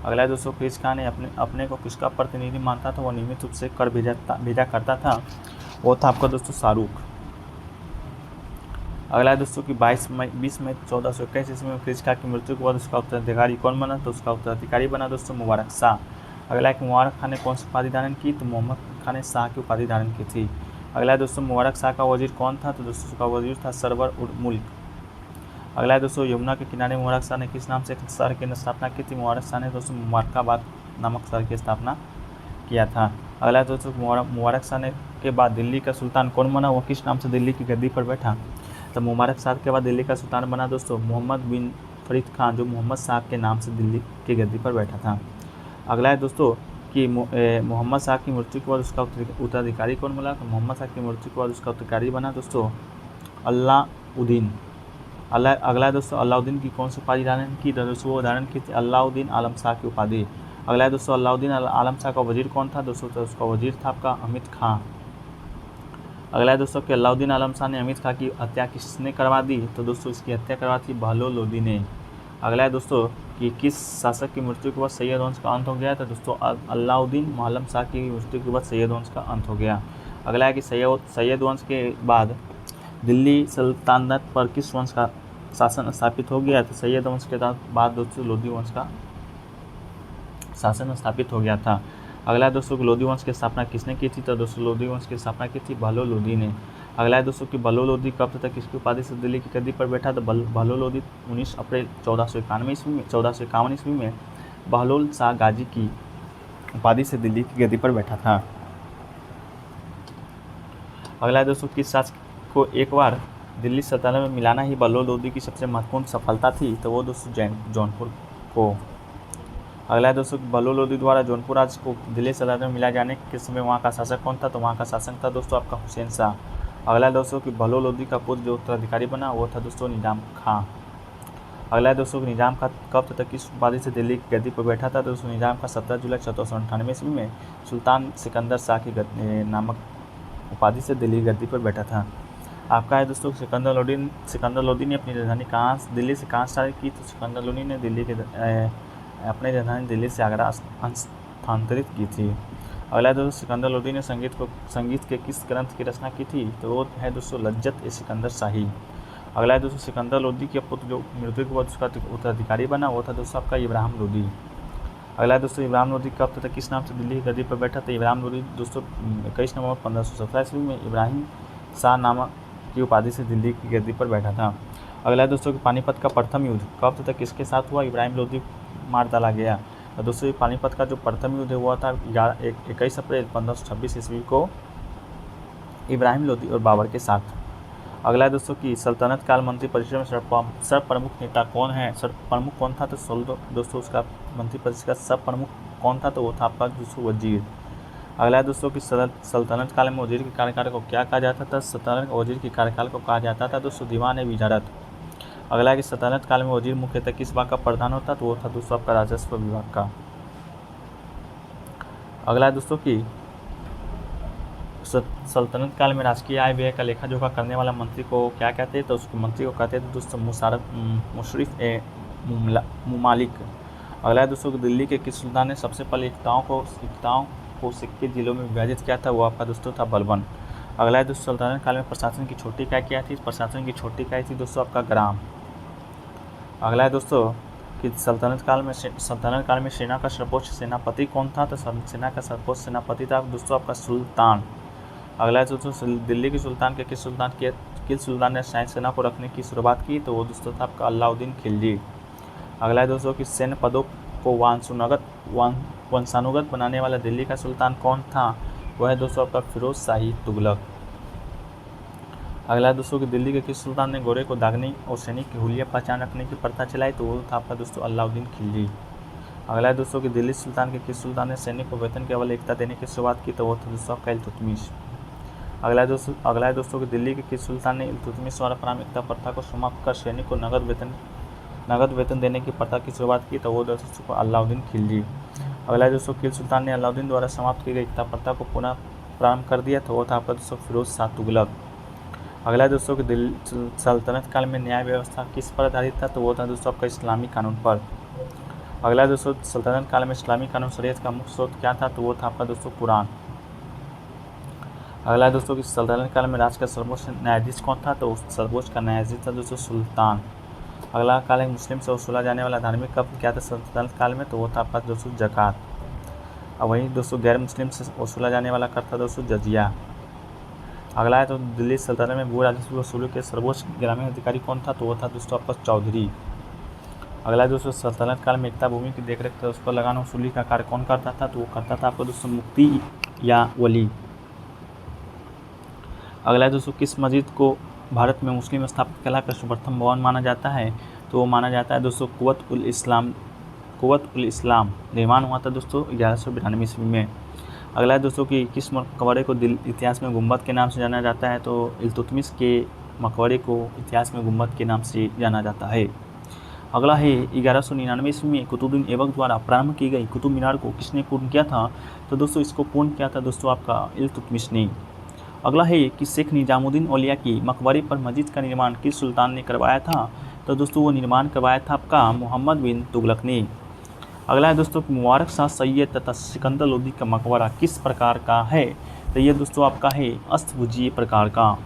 अगला है दोस्तों ख्रिज खां ने अपने को किसका प्रतिनिधि मानता था? वो नियमित रूप से कर भेजा करता था, वो था आपका दोस्तों शाहरुख। अगला है दोस्तों कि 20 मई 1421 ईस्वी में ख्रिज खां की मृत्यु के बाद उसका उत्तराधिकारी कौन बना? तो उसका उत्तराधिकारी बना दोस्तों मुबारक शाह। अगला एक मुबारक खां ने कौन सी उपाधि धारण की, तो मोहम्मद खां ने शाह की उपाधि धारण की थी। अगला है दोस्तों मुबारक शाह का वजीर कौन था, तो दोस्तों उसका वजीर था सरवर उल मुल्क। अगला है दोस्तों यमुना के किनारे मुबारक शाह ने किस नाम से एक शहर की स्थापना की थी, मुबारक शाह ने दोस्तों मुबारकाबाद नामक शहर की स्थापना किया था। अगला है दोस्तों मुबारक शाह ने के बाद दिल्ली का सुल्तान कौन बना, वो किस नाम से दिल्ली की गद्दी पर बैठा, तो मुबारक शाह के बाद दिल्ली का सुल्तान बना दोस्तों मोहम्मद बिन फरीद खान, जो मोहम्मद शाह के नाम से दिल्ली की गद्दी पर बैठा था। अगला है दोस्तों कि मोहम्मद शाह की मृत्यु के बाद उसका उत्तराधिकारी कौन बना, तो मोहम्मद शाह की मृत्यु के बाद उसका उत्तराधिकारी बना दोस्तों अलाउद्दीन। अगला है दोस्तों अलाउद्दीन की कौन सी उपाधि धारण की, तो दोस्तों वो धारण की थी अलाउद्दीन आलम शाह की उपाधि। अगला है दोस्तों अलाउद्दीन आलम शाह का वजीर कौन था, दोस्तों तो उसका वजीर था आपका अमित खां। अगला है दोस्तों कि अलाउद्दीन आलम शाह ने अमित खां की हत्या किसने करवा दी, तो दोस्तों इसकी हत्या करवा थी बहलोल लोदी ने। अगला है दोस्तों कि किस शासक की मृत्यु के बाद सैयद वंश का अंत हो गया, तो दोस्तों अलाउद्दीन आलम शाह की मृत्यु के बाद सैयद वंश का अंत हो गया। अगला है कि सैयद वंश के बाद दिल्ली सल्तनत पर किस वंश का शासन स्थापित हो गया, तो सैयद वंश के बाद दोस्तों लोधी वंश का शासन स्थापित हो गया था। अगला है दोस्तों लोधी वंश की स्थापना किसने की थी, तो दोस्तों लोधी वंश की स्थापना की थी बहलोल लोधी ने। अगला है दोस्तों कि बहलोल लोधी कब तक किसकी उपाधि से दिल्ली की गद्दी पर बैठा, तो बहलोल लोधी 19 अप्रैल 1451 ईस्वी में बहलोल शाह गाजी की उपाधि से दिल्ली की गद्दी पर बैठा था। अगला है दोस्तों किस शासक को एक बार दिल्ली सल्तनत में मिलाना ही बहलोल लोधी की सबसे महत्वपूर्ण सफलता थी, तो वो दोस्तों जौनपुर को। अगला है दोस्तों बहलोल लोधी द्वारा जौनपुर राज्य को दिल्ली सल्तनत में मिला जाने के समय वहाँ का शासक कौन था, तो वहाँ का शासक था दोस्तों आपका हुसैन शाह। अगला है दोस्तों कि बहलोल लोधी का पुत्र जो उत्तराधिकारी बना वो था दोस्तों निजाम खां। अगला है दोस्तों कि निजाम खां कब तक किस उपाधि से दिल्ली की गद्दी पर बैठा था, दोस्तों निजाम खां 17 जुलाई 1498 ईस्वी में सुल्तान सिकंदर शाह की नामक उपाधि से दिल्ली की गद्दी पर बैठा था। आपका है दोस्तों सिकंदर लोदी ने अपनी राजधानी दिल्ली से कहाँ स्टार्ट की, तो सिकंदर लोदी ने अपनी राजधानी दिल्ली से आगरा स्थानांतरित की थी। अगला है दोस्तों सिकंदर लोदी ने संगीत के किस ग्रंथ की रचना की थी, तो वो है दोस्तों लज्जत ए सिकंदर शाही। अगला है दोस्तों सिकंदर लोदी के पुत्र जो मृत्यु के बाद उसका उत्तराधिकारी बना वो था दोस्तों आपका इब्राहिम लोदी। अगला है दोस्तों इब्राहिम लोदी कब तक किस नाम से दिल्ली की गद्दी पर बैठा था, इब्राहिम लोदी दोस्तों 21 नवंबर 1517 ईस्वी में इब्राहिम शाह नामक की उपाधि से दिल्ली की गद्दी पर बैठा था। अगला है दोस्तों कि पानीपत का प्रथम युद्ध कब तक किसके साथ हुआ, इब्राहिम लोदी मार डाला गया। और दोस्तों पानीपत का जो प्रथम युद्ध हुआ था 21 अप्रैल 1526 ईस्वी को इब्राहिम लोदी और बाबर के साथ। अगला है दोस्तों कि सल्तनत काल मंत्री परिषद में सर्वप्रमुख नेता कौन है, सर्वप्रमुख कौन था, तो दोस्तों उसका मंत्री परिषद का सर्वप्रमुख कौन था, तो वो था आपका दोस्तों वजीर। अगला है दोस्तों कि सल्तनत काल में वजीर के कार्यकाल को क्या कहा जाता था, सल्तनत वजीर के कार्यकाल को कहा जाता था दोस्तों दीवान विजारत। अगला है कि सल्तनत काल में वजीर मुख्यतः किस विभाग का प्रधान होता, तो वो था दोस्तों आपका राजस्व विभाग का। अगला है दोस्तों कि सल्तनत काल में राजकीय आय व्यय का लेखा जोखा करने वाला मंत्री को क्या कहते हैं, तो उसको मंत्री को कहते थे दोस्तों मुशर्रिफ ए मुमालिक। अगला है दोस्तों कि दिल्ली के किस सुल्तान ने सबसे पहले एकताओं को सिक्के जिलों में विभाजित किया था, वो आपका दोस्तों था बलबन। अगला है दोस्तों सल्तनत काल में प्रशासन की छोटी इकाई क्या थी, प्रशासन की छोटी इकाई थी दोस्तों आपका ग्राम। अगला है दोस्तों कि सल्तनत काल में सेना का सर्वोच्च सेनापति कौन था, तो सेना का सर्वोच्च सेनापति था दोस्तों आपका सुल्तान। अगला है दोस्तों दिल्ली के सुल्तान के किस सुल्तान ने सैन्य सेना को रखने की शुरुआत की, तो वो दोस्तों था आपका अलाउद्दीन खिलजी। अगला है दोस्तों कि सैन्य पदों को वंशानुगत बनाने वाला दिल्ली का सुल्तान कौन था, वह है दोस्तों आपका फिरोज शाही तुगलक। अगला है दोस्तों कि दिल्ली के किस सुल्तान ने गोरे को दागने और सैनिक की हुलिया पहचान रखने की प्रथा चलाई, तो वो था आपका दोस्तों अलाउद्दीन खिलजी। अगला है दोस्तों कि दिल्ली सुल्तान के किस सुल्तान ने सैनिक को वेतन केवल एकता देने की शुरुआत की, तो वो था दोस्तों आपका इल्तुतमिश। अगला है दोस्तों कि दिल्ली के किस सुल्तान ने इल्तुतमिश द्वारा पारंपरिकता प्रथा को समाप्त कर सैनिक को नगद वेतन देने की प्रथा की शुरुआत की, तो वो दोस्तों अलाउद्दीन खिलजी। अगला है दोस्तों किल सुल्तान ने अलाउद्दीन द्वारा समाप्त की गई एकता प्रथा को पुनः प्रारंभ कर दिया, तो वो था आपका दोस्तों फिरोज शाह तुगलक। अगला है दोस्तों कि दिल्ली सल्तनत काल में न्याय व्यवस्था किस पर आधारित था, तो वो था दोस्तों आपका इस्लामी कानून पर। अगला है दोस्तों सल्तनत काल में इस्लामी कानून शरीयत का मुख्य स्रोत क्या था, तो वो था आपका दोस्तों कुरान। अगला है दोस्तों कि सल्तनत काल में राज्य का सर्वोच्च न्यायाधीश कौन था, तो सर्वोच्च का न्यायाधीश था दोस्तों सुल्तान। अगला काल एक मुस्लिम से वसूला जाने वाला धार्मिक कर क्या था सल्तनत काल में, तो वो था आपका दोस्तों ज़कात। और वहीं दोस्तों गैर मुस्लिम से वसूला जाने वाला कर था दोस्तों जजिया। अगला है तो दिल्ली सल्तनत में भू राजस्व वसूली के सर्वोच्च ग्रामीण अधिकारी कौन था, तो वो था दोस्तों आपका चौधरी। अगला है दोस्तों सल्तनत काल में एकता भूमि की देखरेख था उस पर लगाना वसूली का कार्य कौन करता था, तो वो करता था आपका दोस्तों मुफ्ती या वली। अगला है दोस्तों किस मस्जिद को भारत में मुस्लिम स्थापित कला का सर्वप्रथम भवन माना जाता है, तो वो माना जाता है दोस्तों कुव्वत उल इस्लाम। निर्माण हुआ था दोस्तों 1192 ईस्वी में। अगला है दोस्तों कि किस मकबरे को इतिहास में गुम्बद के नाम से जाना जाता है, तो इल्तुतमिश के मकबरे को इतिहास में गुम्बद के नाम से जाना जाता है। अगला है 1199 ईस्वी में कुतुबुद्दीन ऐबक द्वारा प्रारंभ की गई कुतुब मीनार को किसने पूर्ण किया था, तो दोस्तों इसको पूर्ण किया था दोस्तों आपका इल्तुतमिश ने। अगला है कि शेख निजामुद्दीन औलिया की मकबरे पर मस्जिद का निर्माण किस सुल्तान ने करवाया था, तो दोस्तों वो निर्माण करवाया था आपका मोहम्मद बिन तुगलक ने। अगला है दोस्तों मुबारक शाह सैयद तथा सिकंदर लोदी का मकबरा किस प्रकार का है, तो ये दोस्तों आपका है अष्टभुजीय प्रकार का।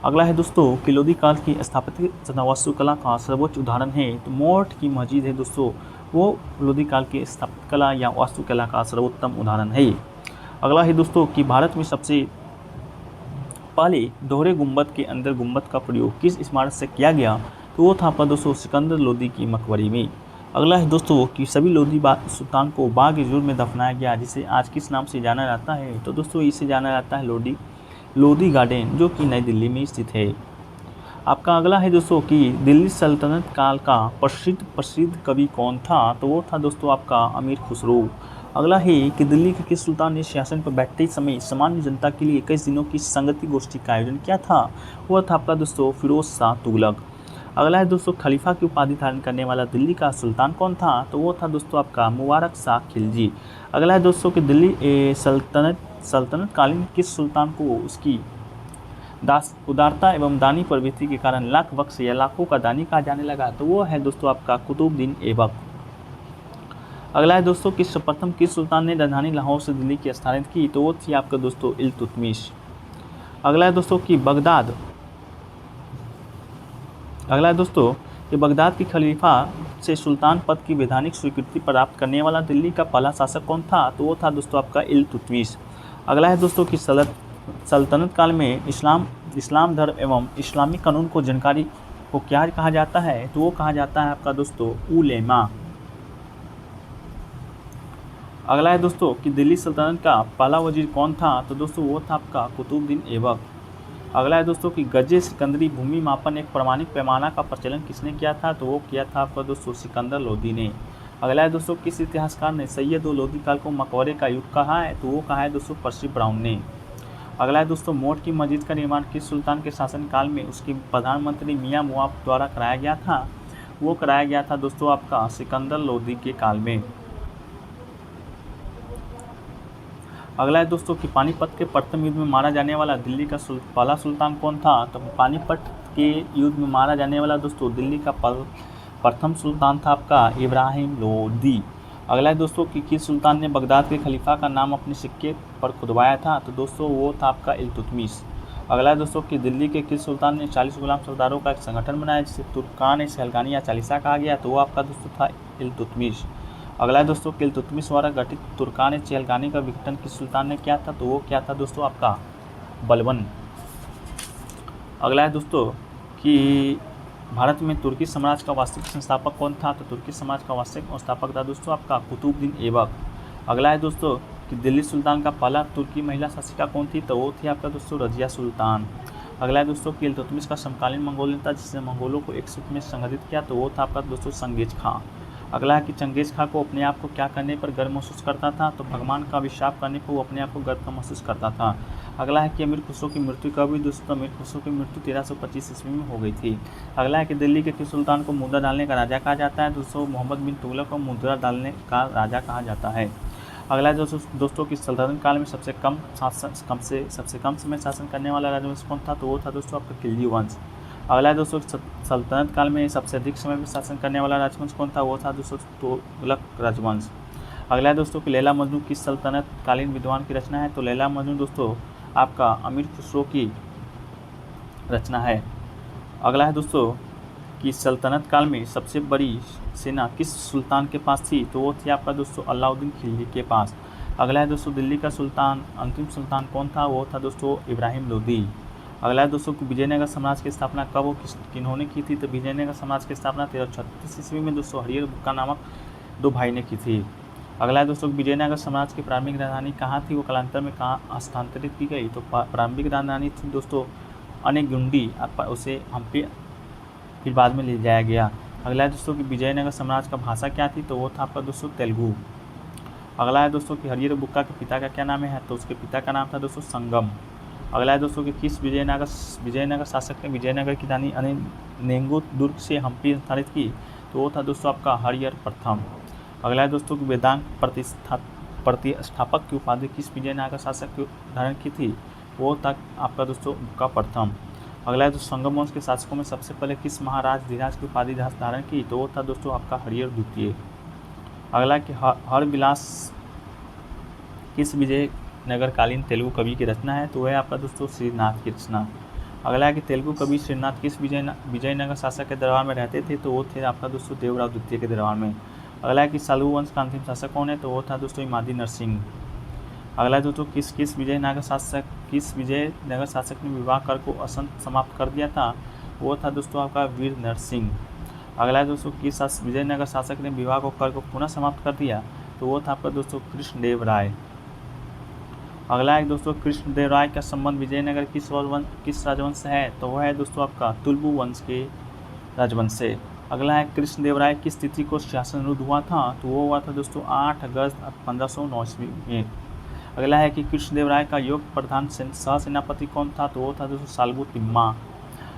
अगला है दोस्तों कि लोदी काल की स्थापत्य तथा वास्तुकला का सर्वोच्च उदाहरण है, तो मोट की मस्जिद है दोस्तों वो लोदी काल की स्थापत्य कला या वास्तुकला का सर्वोत्तम उदाहरण है। अगला है दोस्तों कि भारत में सबसे पहले दोहरे गुंबद के अंदर गुंबद का प्रयोग किस इमारत से किया गया, तो वो था आपका दोस्तों सिकंदर लोदी की मकबरी में। अगला है दोस्तों कि सभी लोदी सुल्तान को बाग-ए-जूर में दफनाया गया, जिसे आज किस नाम से जाना जाता है, तो दोस्तों इसे जाना जाता है लोदी गार्डन, जो कि नई दिल्ली में स्थित है। आपका अगला है दोस्तों कि दिल्ली सल्तनत काल का प्रसिद्ध कवि कौन था, तो वो था दोस्तों आपका अमीर खुसरो। अगला है कि दिल्ली के किस सुल्तान ने सिंहासन पर बैठते समय सामान्य जनता के लिए 21 दिनों की संगति गोष्ठी का आयोजन किया था, वह था आपका दोस्तों फिरोज शाह तुगलक। अगला है दोस्तों खलीफा की उपाधि धारण करने वाला दिल्ली का सुल्तान कौन था, तो वो था दोस्तों आपका मुबारक शाह खिलजी। अगला है दोस्तों कि दिल्ली सल्तनत कालीन किस सुल्तान को उसकी उदारता एवं दानी प्रवृत्ति के कारण लाख बख्श या लाखों का दानी कहा जाने लगा, तो वो है दोस्तों आपका कुतुबुद्दीन ऐबक। अगला है दोस्तों कि सर्वप्रथम किस सुल्तान ने राजधानी लाहौर से दिल्ली की स्थानांतरित की, तो वो थी आपका दोस्तों इल्तुतमिश। अगला है दोस्तों कि बगदाद की खलीफा से सुल्तान पद की वैधानिक स्वीकृति प्राप्त करने वाला दिल्ली का पहला शासक कौन था, तो वो था दोस्तों आपका इल्तुतमिश। अगला है दोस्तों कि सल्तनत काल में इस्लाम धर्म एवं इस्लामी कानून को जानकारी को क्या कहा जाता है, तो वो कहा जाता है आपका दोस्तों उलेमा। अगला है दोस्तों कि दिल्ली सल्तनत का पहला वजीर कौन था, तो दोस्तों वो था आपका कुतुबुद्दीन ऐबक। अगला है दोस्तों कि गजे सिकंदरी भूमि मापन एक प्रमाणिक पैमाना का प्रचलन किसने किया था, तो वो किया था आपका दोस्तों सिकंदर लोदी ने। अगला है दोस्तों किस इतिहासकार ने सैयद लोदी काल को मकबरे का युग कहा है, तो वो कहा है दोस्तों पर्सी ब्राउन ने। अगला है दोस्तों मोट की मस्जिद का निर्माण किस सुल्तान के शासनकाल में उसके प्रधानमंत्री मियाँ मुआब द्वारा कराया गया था, वो कराया गया था दोस्तों आपका सिकंदर लोदी के काल में। अगला है दोस्तों कि पानीपत के प्रथम युद्ध में मारा जाने वाला दिल्ली का पहला सुल्तान कौन था, तो पानीपत के युद्ध में मारा जाने वाला दोस्तों दिल्ली का प्रथम सुल्तान था आपका इब्राहिम लोदी। अगला है दोस्तों कि किस सुल्तान ने बगदाद के खलीफा का नाम अपने सिक्के पर खुदवाया था, तो दोस्तों वो था आपका इल्तुतमिश। अगला है दोस्तों कि दिल्ली के किस सुल्तान ने 40 गुलाम सरदारों का एक संगठन बनाया जिसे तुर्कान-ए-सहेलगानी या चालीसा कहा गया, तो वो आपका दोस्तों था इल्तुतमिश। अगला है दोस्तों कि इल्तुतमिश द्वारा गठित तुर्कान-ए-सहेलगानी का विघटन किस सुल्तान ने किया था, तो वो क्या था दोस्तों आपका बलबन। अगला है दोस्तों कि भारत में तुर्की समाज का वास्तविक संस्थापक कौन था, तो तुर्की समाज का वास्तविक संस्थापक था दोस्तों आपका कुतुबुद्दीन ऐबक। अगला है दोस्तों कि दिल्ली सुल्तान का पहला तुर्की महिला शासिका कौन थी, तो वो थी आपका दोस्तों रजिया सुल्तान। अगला है दोस्तों कि इल्तुतमिश का समकालीन मंगोल नेता जिसने मंगोलों को एक सूत्र में संगठित किया, तो वो था आपका दोस्तों चंगेज खां। अगला है कि चंगेज खां को अपने आप को क्या करने पर गर्व महसूस करता था, तो भगवान का अभिशाप करने पर वो अपने आप को गर्व का महसूस करता था। अगला है कि अमीर खुसरो की मृत्यु कब हुई, दोस्तों अमीर खुसरो की मृत्यु 1325 ईस्वी में हो गई थी। अगला है कि दिल्ली के किस सुल्तान को मुद्रा डालने का राजा कहा जाता है, दोस्तों मोहम्मद बिन तुगलक को मुद्रा डालने का राजा कहा जाता है। अगला है दोस्तों कि सल्तनत काल में सबसे कम समय शासन करने वाला राजवंश कौन था, तो वो था दोस्तों आपका खिलजी वंश। अगला है दोस्तों सल्तनत काल में सबसे अधिक समय में शासन करने वाला राजवंश कौन था, वो था दोस्तों तुगलक राजवंश। अगला है दोस्तों कि लैला मजनू किस सल्तनत कालीन विद्वान की रचना है, तो लैला मजनू दोस्तों आपका अमीर खुसरो की रचना है। अगला है दोस्तों कि सल्तनत काल में सबसे बड़ी सेना किस सुल्तान के पास थी, तो वो थी आपका दोस्तों अलाउद्दीन खिलजी के पास। अगला है दोस्तों दिल्ली का सुल्तान, अंतिम सुल्तान कौन था, वो था दोस्तों इब्राहिम लोदी। अगला है दोस्तों विजयनगर साम्राज्य की स्थापना कब वो किन्होंने की थी, तो विजयनगर साम्राज्य की स्थापना 1336 ईस्वी में दोस्तों हरिहर बुक्का नामक दो भाई ने की थी। अगला है दोस्तों विजयनगर साम्राज्य की प्रारंभिक राजधानी कहाँ थी, वो कालांतर में कहाँ हस्तांतरित की गई, तो प्रारंभिक राजधानी थी दोस्तों अनेगुंडी, उसे हम्पी फिर बाद में ले जाया गया। अगला है दोस्तों कि विजयनगर साम्राज्य का भाषा क्या थी, तो वो था आपका दोस्तों तेलुगु। अगला है दोस्तों कि हरिहर बुक्का के पिता का क्या नाम है, तो उसके पिता का नाम था दोस्तों संगम। अगला है दोस्तों कि किस विजयनगर शासक ने विजयनगर की रानी अनेंगो दुर्ग से हम्पी स्थापित की, तो वो था दोस्तों आपका हरिहर प्रथम। अगला है दोस्तों कि वेदांत प्रतिष्ठापक की उपाधि किस विजयनगर शासक को धारण की थी, वो था आपका दोस्तों बुक्का प्रथम। अगला है दोस्तों संगम वंश के शासकों में सबसे पहले किस महाराज धीराज की उपाधि धारण की, तो वो था दोस्तों आपका हरिहर द्वितीय। अगला कि हरविलास किस विजयनगरकालीन तेलुगु कवि की रचना है, तो वह आपका दोस्तों श्रीनाथ की रचना। अगला है कि तेलुगु कवि श्रीनाथ किस विजयनगर शासक के दरबार में रहते थे, तो वो थे आपका दोस्तों देवराव द्वितीय के दरबार में। अगला है कि सालू वंश का अंतिम शासक कौन है, तो वो था दोस्तों इमादी नरसिंह। अगला है दोस्तों किस विजयनगर शासक ने विवाह कर को असंत समाप्त कर दिया था, वो था दोस्तों आपका वीर नरसिंह। अगला है दोस्तों किस विजयनगर शासक ने विवाह को कर को पुनः समाप्त कर दिया, तो वो था आपका दोस्तों कृष्णदेव राय। अगला है दोस्तों कृष्णदेव राय का संबंध विजयनगर किस राजवंश से है, तो वह है दोस्तों आपका तुलुबु वंश के राजवंश से। अगला है कृष्णदेव राय किस तिथि को शासनारूढ़ हुआ था, तो वो हुआ था दोस्तों 8 अगस्त 1509 ईस्वी में। अगला है कि कृष्णदेव राय का योग प्रधान सह सेनापति कौन था, तो वो था दोस्तों साल्गु तिम्मा।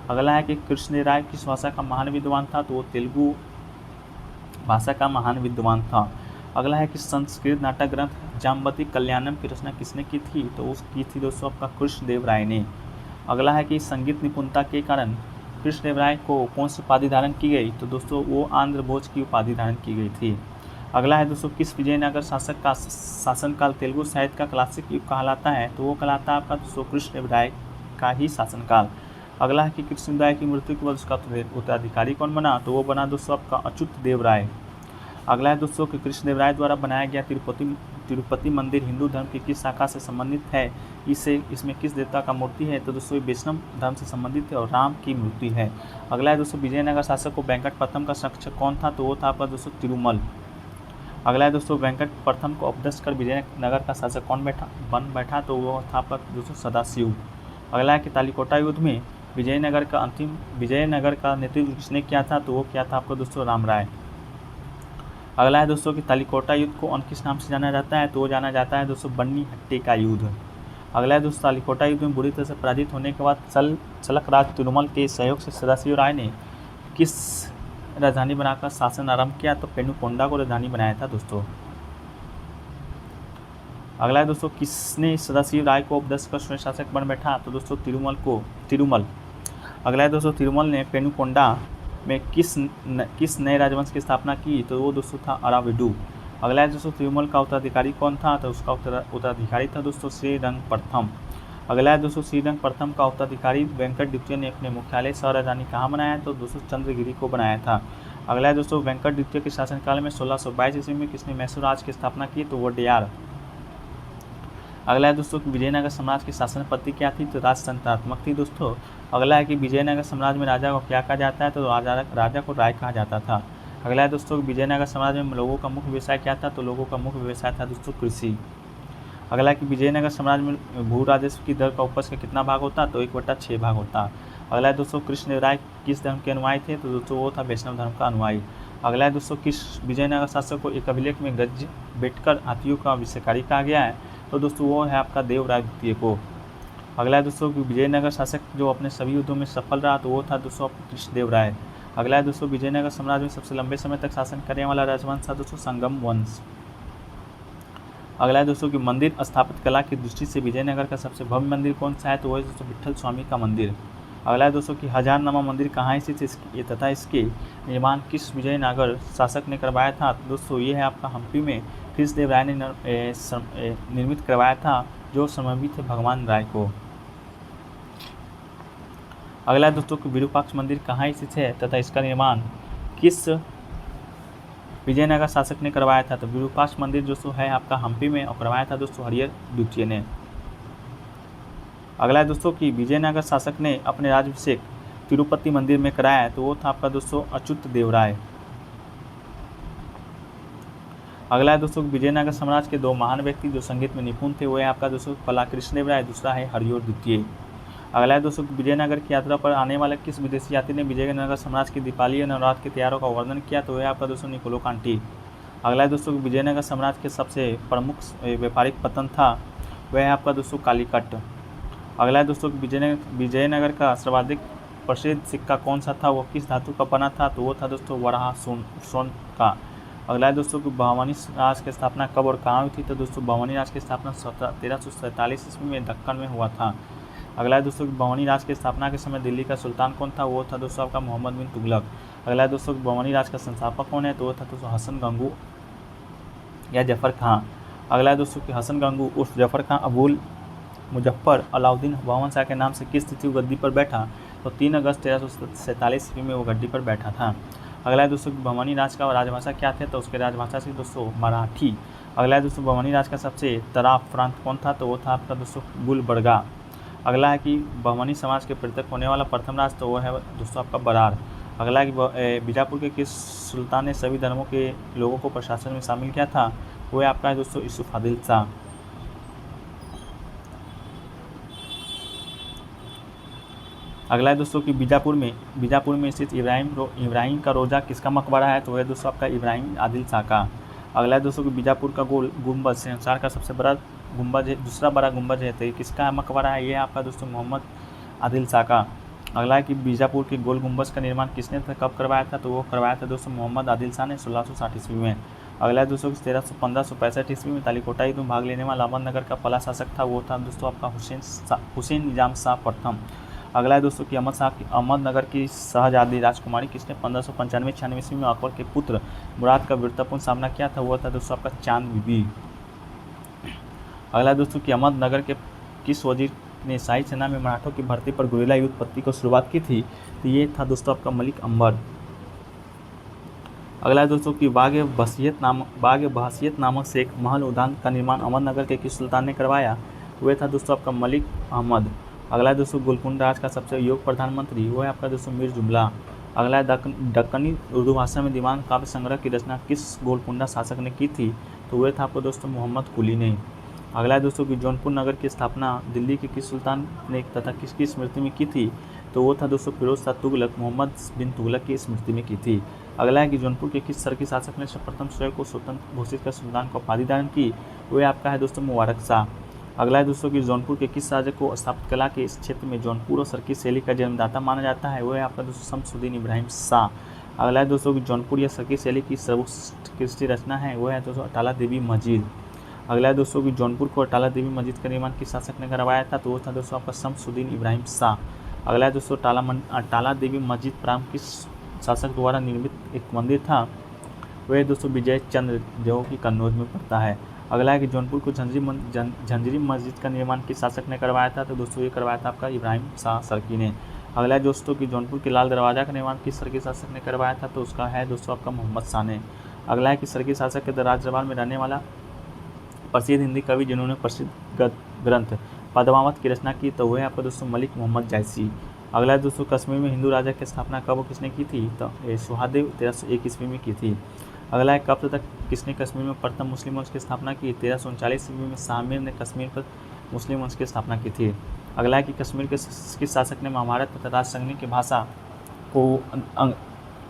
अगला है कि कृष्णदेव राय किस भाषा का महान विद्वान था, तो वो तेलुगु भाषा का महान विद्वान था। अगला है कि संस्कृत नाटक ग्रंथ जाम्बती कल्याणम की रचना किसने की थी, तो उसकी थी दोस्तों आपका कृष्णदेव राय ने। अगला है कि संगीत निपुणता के कारण कृष्णदेव राय को कौन सी उपाधि धारण की गई, तो दोस्तों वो आंध्र भोज की उपाधि धारण की गई थी। अगला है दोस्तों किस विजयनगर शासक का शासनकाल तेलुगु साहित्य का क्लासिक युग कहलाता है, तो वो कहलाता है आपका दोस्तों कृष्णदेव राय का ही शासनकाल। अगला है कि कृष्णदेव राय की मृत्यु के बाद उसका उत्तराधिकारी कौन बना, तो वो बना दोस्तों आपका अच्युत देव राय। अगला है दोस्तों कि कृष्णदेव राय द्वारा बनाया गया तिरुपति मंदिर हिंदू धर्म की किस शाखा से संबंधित है, इसमें किस देवता का मूर्ति है, तो दोस्तों वैष्णव धर्म से संबंधित है और राम की मूर्ति है। अगला है दोस्तों विजयनगर शासक को वेंकट प्रथम का संरक्षक कौन था, तो वो था आपका दोस्तों तिरुमल। अगला है दोस्तों वेंकट प्रथम को अपदस्थ कर विजयनगर का शासक कौन बन बैठा, तो वो था आपका दोस्तों सदाशिव। अगला है कि तालिकोटा युद्ध में विजयनगर का नेतृत्व किसने किया था, तो वो किया था आपका दोस्तों राम राय। अगला है दोस्तों कि तालिकोटा युद्ध को अन्य किस नाम से जाना जाता है, तो वो जाना जाता है दोस्तों बन्नी हट्टे का युद्ध। अगला है दोस्तों तालिकोटा युद्ध में बुरी तरह से पराजित होने के बाद चलक राज तिरुमल के सहयोग से सदाशिव राय ने किस राजधानी बनाकर शासन आरंभ किया, तो पेनुकोंडा को राजधानी बनाया था दोस्तों। अगला है दोस्तों किसने सदाशिव राय को उपदस्थ कर स्वयं शासक बन बैठा, तो दोस्तों तिरुमल। अगला है दोस्तों तिरुमल ने पेनुकोंडा में किस नए राजवंश की स्थापना की, तो वो दोस्तों था अराविडू। अगला है दोस्तों तिरुमल का उत्तराधिकारी कौन था, तो उसका उत्तराधिकारी था दोस्तों श्रीरंग प्रथम। अगला है दोस्तों श्रीरंग प्रथम का उत्तराधिकारी वेंकट द्वितीय ने अपने मुख्यालय सह राजधानी कहाँ बनाया, तो दोस्तों चंद्रगिरी को बनाया था। अगला है दोस्तों वेंकट द्वितीय के शासनकाल में 1622 ईस्वी में किसने मैसूर राज की स्थापना की, तो वोडेयार। अगला है दोस्तों कि विजयनगर साम्राज्य की शासन पद्धति क्या थी, तो राजतंत्रात्मक थी दोस्तों। अगला है कि विजयनगर साम्राज्य में राजा को क्या कहा जाता है, तो राजा को राय कहा जाता था। अगला है दोस्तों विजयनगर साम्राज्य में लोगों का मुख्य व्यवसाय क्या था, तो लोगों का मुख्य व्यवसाय था दोस्तों कृषि। अगला है कि विजयनगर साम्राज्य में भू राजस्व की दर का उपज का कितना भाग होता, तो 1/6 भाग होता। अगला है दोस्तों कृष्णदेव राय किस धर्म के अनुयायी थे, तो दोस्तों वो था वैष्णव धर्म का अनुयायी। अगला है दोस्तों किस विजयनगर शासक को एक अभिलेख में गज बैठकर हाथियों का विषयकारी कहा गया है, तो दोस्तों वो है आपका देवराय द्वितीय को। अगला है दोस्तों कि विजयनगर शासक जो अपने सभी युद्धों में सफल रहा, तो वो था दोस्तों कृष्णदेव राय। अगला है दोस्तों विजयनगर साम्राज्य में सबसे लंबे समय तक शासन करने वाला राजवंश था दोस्तों संगम वंश। अगला है दोस्तों कि मंदिर स्थापित कला की दृष्टि से विजयनगर का सबसे भव्य मंदिर कौन सा है, तो वो है दोस्तों विट्ठल स्वामी का मंदिर। अगला है दोस्तों कि हजारनामा मंदिर कहाँ स्थित है तथा इसके निर्माण किस विजयनगर शासक ने करवाया था, तो दोस्तों ये है आपका हम्पी में कृष्णदेव राय ने निर्मित करवाया था, जो समर्पित थे भगवान राय को। अगला है दोस्तों कि विरूपाक्ष मंदिर कहाँ स्थित है तथा इसका निर्माण किस विजयनगर शासक ने करवाया था? तो विरूपाक्ष मंदिर दोस्तों है आपका हम्पी में और करवाया था दोस्तों हरिहर द्वितीय ने। अगला है दोस्तों कि विजयनगर शासक ने अपने राज्याभिषेक तिरुपति मंदिर में कराया है? तो वो था आपका दोस्तों अच्युत देव राय। अगला है दोस्तों विजयनगर साम्राज्य के दो महान व्यक्ति जो संगीत में निपुण थे, वो है आपका दोस्तों पलाकृष्ण देव राय, दूसरा है हरिहर द्वितीय। अगला है दोस्तों विजयनगर की यात्रा पर आने वाले किस विदेशी यात्री ने विजयनगर साम्राज्य की दीपावली और नवरात्र के त्योहारों का वर्णन किया? तो वह आपका दोस्तों निकोलो कांटी। अगला है दोस्तों विजयनगर साम्राज्य के सबसे प्रमुख व्यापारिक पतन था, वह है आपका दोस्तों कालीकट। अगला है दोस्तों विजयनगर का सर्वाधिक प्रसिद्ध सिक्का कौन सा था, वो किस धातु का बना था? तो वो था दोस्तों वराह स्वर्ण का। अगला है दोस्तों कि भवानी राज की स्थापना कब और कहाँ हुई थी? तो दोस्तों भवानी राज की स्थापना 1347 ईस्वी में दक्कन में हुआ था। अगला है दोस्तों भवानी राज की स्थापना के समय दिल्ली का सुल्तान कौन था? वो था दोस्तों आपका मोहम्मद बिन तुगलक। अगला है दोस्तों भवानी राज का संस्थापक कौन है? तो वो था दोस्तों हसन गंगू या जफर खां। अगला है दोस्तों कि हसन गंगू उर्फ जफर खां अबुल मुजफ्फर अलाउद्दीन भवन शाह के नाम से किस तिथि गद्दी पर बैठा? तो 3 अगस्त 1347 ईस्वी में वो गद्दी पर बैठा था। अगला है दोस्तों भवानी राज का राजभाषा क्या थे? तो उसके राजभाषा से दोस्तों मराठी। अगला है दोस्तों भवानी राज का सबसे तराफ प्रांत कौन था? तो वो था आपका दोस्तों गुलबर्गा। अगला है कि भवानी समाज के पृथक होने वाला प्रथम राज, तो वो है दोस्तों आपका बरार। अगला है कि बीजापुर के किस सुल्तान ने सभी धर्मों के लोगों को प्रशासन में शामिल किया था? वो है आपका दोस्तों यूसुफ आदिल शाह। अगला है दोस्तों कि बीजापुर में स्थित इब्राहिम का रोजा किसका मकबरा है? तो वह दोस्तों आपका इब्राहिम आदिल शाह का। अगला है दोस्तों कि बीजापुर का गोल गुम्बद संसार का सबसे बड़ा गुम्बद है, दूसरा बड़ा गुम्बद है, तो ये किसका मकबरा है? ये आपका दोस्तों मोहम्मद आदिल शाह का। अगला है कि बीजापुर के गोल गुम्बद का निर्माण किसने कब करवाया था? तो वो करवाया था दोस्तों मोहम्मद आदिल शाह ने 1660 ईस्वी में। अगला है दोस्तों 1565 ईस्वी में तालिकोटा युद्ध में भाग लेने वाला अहमदनगर का पहला शासक था, वो था दोस्तों आपका हुसैन निजाम शाह प्रथम। अगला है दोस्तों कि अहमदनगर की शहजादी राजकुमारी किसने 1595-96 ईस्वी में अकबर के पुत्र मुराद का वीरतापूर्ण सामना किया था? वो था दोस्तों आपका चांद बीबी। अगला है दोस्तों कि अहमदनगर के किस वजीर ने शाही सेना में मराठों की भर्ती पर गुरिल्ला युद्ध पद्धति को शुरुआत की थी? तो ये था दोस्तों आपका मलिक अंबर। अगला है दोस्तों कि बाग बहसियत नामक से एक महल उद्यान का निर्माण अहमदनगर के किस सुल्तान ने करवाया? वह था दोस्तों आपका मलिक अहमद। अगला है दोस्तों गोलकुंडा राज का सबसे योग्य प्रधानमंत्री, वो है आपका दोस्तों मीर जुमला। अगला है दक्कनी उर्दू भाषा में दीवान काव्य संग्रह की रचना किस गोलकुंडा शासक ने की थी? तो वह था आपको दोस्तों मोहम्मद कुली ने। अगला है दोस्तों कि जौनपुर नगर की स्थापना दिल्ली के किस सुल्तान ने तथा किसकी स्मृति में की थी? तो वो था दोस्तों फिरोज शाह तुगलक, मोहम्मद बिन तुगलक की स्मृति में की थी। अगला है कि जौनपुर के किस सरकी शासक ने सर्वप्रथम स्वयं को स्वतंत्र घोषित कर सुल्तान को उपाधि दान की? वह आपका है दोस्तों मुबारक शाह। अगला है दोस्तों कि जौनपुर के किस राजा को स्थापत्य कला के इस क्षेत्र में जौनपुर और सरकी शैली का जन्मदाता माना जाता है? वो है आपका दोस्तों शमसुद्दीन इब्राहिम शाह। अगला है दोस्तों कि जौनपुर या सरकी शैली की सर्वोत्कृष्ट कृष्टि रचना है, वो है दोस्तों अटाला देवी मस्जिद। अगला है दोस्तों कि जौनपुर को अटाला देवी मस्जिद का निर्माण किस शासक ने करवाया था? तो वो था दोस्तों आपका शमसुद्दीन इब्राहिम शाह। अगला है दोस्तों अटाला देवी मस्जिद प्रारंभ किस शासक द्वारा निर्मित एक मंदिर था? वह दोस्तों विजय चंद्र जो कि कन्नौज में पड़ता है। अगला है कि जौनपुर को झंझरी मस्जिद का निर्माण किस शासक ने करवाया था? तो दोस्तों ये करवाया था आपका इब्राहिम शाह सरकी ने। अगला है दोस्तों कि जौनपुर के लाल दरवाजा का निर्माण किस सरकी शासक ने करवाया था? तो उसका है दोस्तों आपका मोहम्मद शाह ने। अगला है कि सरकी शासक के राजदरबार में रहने वाला प्रसिद्ध हिंदी कवि जिन्होंने प्रसिद्ध ग्रंथ पद्मावत की रचना की, तो वह है आपका दोस्तों मलिक मोहम्मद जायसी। अगला है दोस्तों कश्मीर में हिंदू राजा की स्थापना कब किसने की थी? तो सुहादेव 1301 ईस्वी में की थी। अगला है कब तक किसने कश्मीर में प्रथम मुस्लिम वंश की स्थापना की? 1339 ईस्वी में शामिर ने कश्मीर पर मुस्लिम वंश की स्थापना की थी। अगला है कि कश्मीर के किस शासक ने महाभारत तथा राजसंगनी की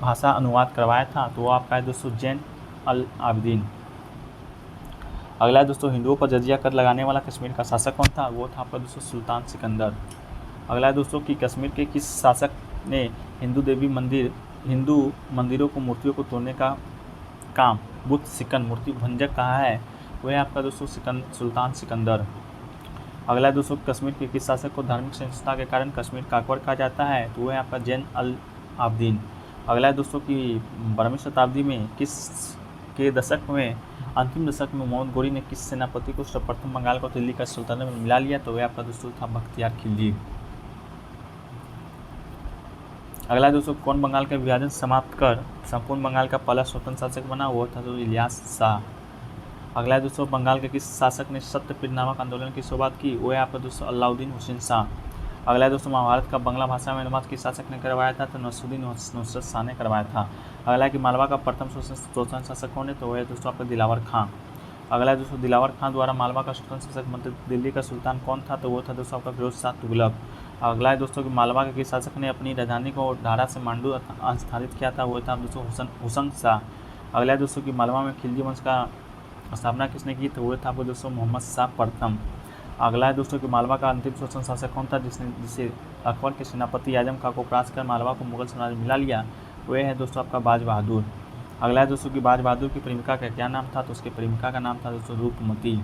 भाषा अनुवाद करवाया था? तो वो आपका है दोस्तों जैन अल आबिदीन। अगला है दोस्तों हिंदुओं पर जजिया कर लगाने वाला कश्मीर का शासक कौन था? वो था आपका दोस्तों सुल्तान सिकंदर। अगला है दोस्तों कि कश्मीर के किस शासक ने हिंदू मंदिरों को मूर्तियों को तोड़ने का काम बुत सिकन मूर्ति भंजक कहा है? वह है आपका दोस्तों सुल्तान सिकंदर। अगला है दोस्तों कश्मीर के किस शासक को धार्मिक संस्था के कारण कश्मीर का अकबर कहा जाता है? तो वह है आपका जैन अल आबिदीन। अगला है दोस्तों कि 12वीं शताब्दी में किस के दशक में अंतिम दशक में मोहम्मद गोरी ने किस सेनापति को सर्वप्रथम बंगाल को दिल्ली का सुल्तानेट में मिला लिया? तो वह आपका दोस्तों था बख्तियार खिलजी। अगला है दोस्तों, कौन बंगाल का विभाजन समाप्त कर संपूर्ण बंगाल का पहला स्वतंत्र शासक बना? वो था तो इलियास शाह। अगला है दोस्तों, बंगाल के किस शासक ने सत्यपीठ नामक आंदोलन की शुरुआत की? वो है आपका दोस्तों अलाउद्दीन हुसैन शाह। अगला है दोस्तों, महाभारत का बंगला भाषा में अनुवाद किस शासक ने करवाया था? तो नसरुद्दीन नुसरत शाह ने करवाया था। अगला है कि मालवा का प्रथम स्वतंत्र शासक कौन है? तो वो है दोस्तों आपका दिलावर खां। अगला है दोस्तों, दिलावर खां द्वारा मालवा का स्वतंत्र शासक मध्य दिल्ली का सुल्तान कौन था? तो वो था दोस्तों आपका फिरोज शाह तुगलक। अगला है दोस्तों कि मालवा के किस शासक ने अपनी राजधानी को ढाका से मांडू स्थापित किया था? वो था दोस्तों हुसैन शाह। अगला है दोस्तों कि मालवा में खिलजी वंश का स्थापना किसने की? तो वो था आपको दोस्तों मोहम्मद शाह प्रथम। अगला है दोस्तों कि मालवा का अंतिम स्वतंत्र शासक कौन था जिसे अकबर के सेनापति आजम खां को परास्त कर मालवा को मुगल साम्राज्य मिला लिया? वह है दोस्तों आपका बाज बहादुर। अगला है दोस्तों कि बाज बहादुर की प्रेमिका का क्या नाम था? तो उसकी प्रेमिका का नाम था दोस्तों रूपमती।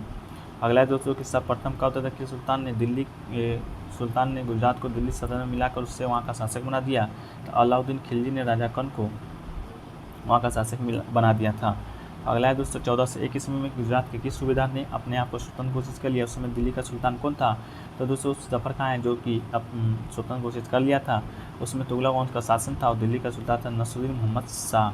अगला है दोस्तों कि सर्वप्रथम कब तक कि सुल्तान ने गुजरात को दिल्ली सल्तनत में मिलाकर उससे वहाँ का शासक बना दिया? तो अलाउद्दीन खिलजी ने राजा कन को वहाँ का शासक बना दिया था। अगला है दोस्तों, 1401 ईस्वी में गुजरात के किस सूबेदार ने अपने आप को स्वतंत्र घोषित कर लिया? उस समय दिल्ली का सुल्तान कौन था? तो दोस्तों जफर खां है जो कि स्वतंत्र घोषित कर लिया था। उसमें तुगलक वंश का शासन था और दिल्ली का सुल्तान था नसरुद्दीन मोहम्मद शाह।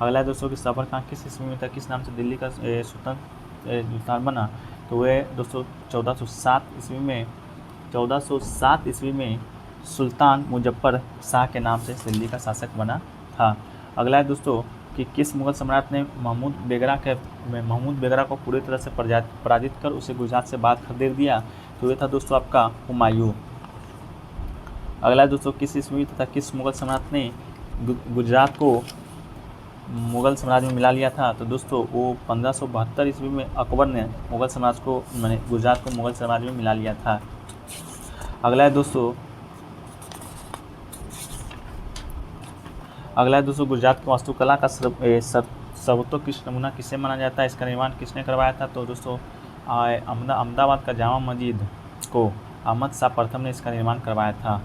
अगला है दोस्तों कि जफर खां किस ईस्वी में था किस नाम से दिल्ली का स्वतंत्र सुल्तान बना? तो वह दोस्तों 1407 ईस्वी में सुल्तान मुजफ्फर शाह के नाम से दिल्ली का शासक बना था। अगला है दोस्तों कि किस मुगल सम्राट ने महमूद बेगरा को पूरी तरह से पराजित कर उसे गुजरात से बाहर खदेड़ दिया? तो ये था दोस्तों आपका हुमायूं। अगला है दोस्तों, किस ईस्वी तथा किस मुगल सम्राट ने गुजरात को मुगल साम्राज्य में मिला लिया था? तो दोस्तों वो 1572 ईस्वी में अकबर ने मुगल साम्राज्य को गुजरात को मुगल साम्राज्य में मिला लिया था। अगला है दोस्तों गुजरात की वास्तुकला का सर्वोत्कृष्ट नमूना किसे माना जाता है? इसका निर्माण किसने करवाया था? तो दोस्तों अहमदाबाद का जामा मस्जिद को अहमद शाह प्रथम ने इसका निर्माण करवाया था।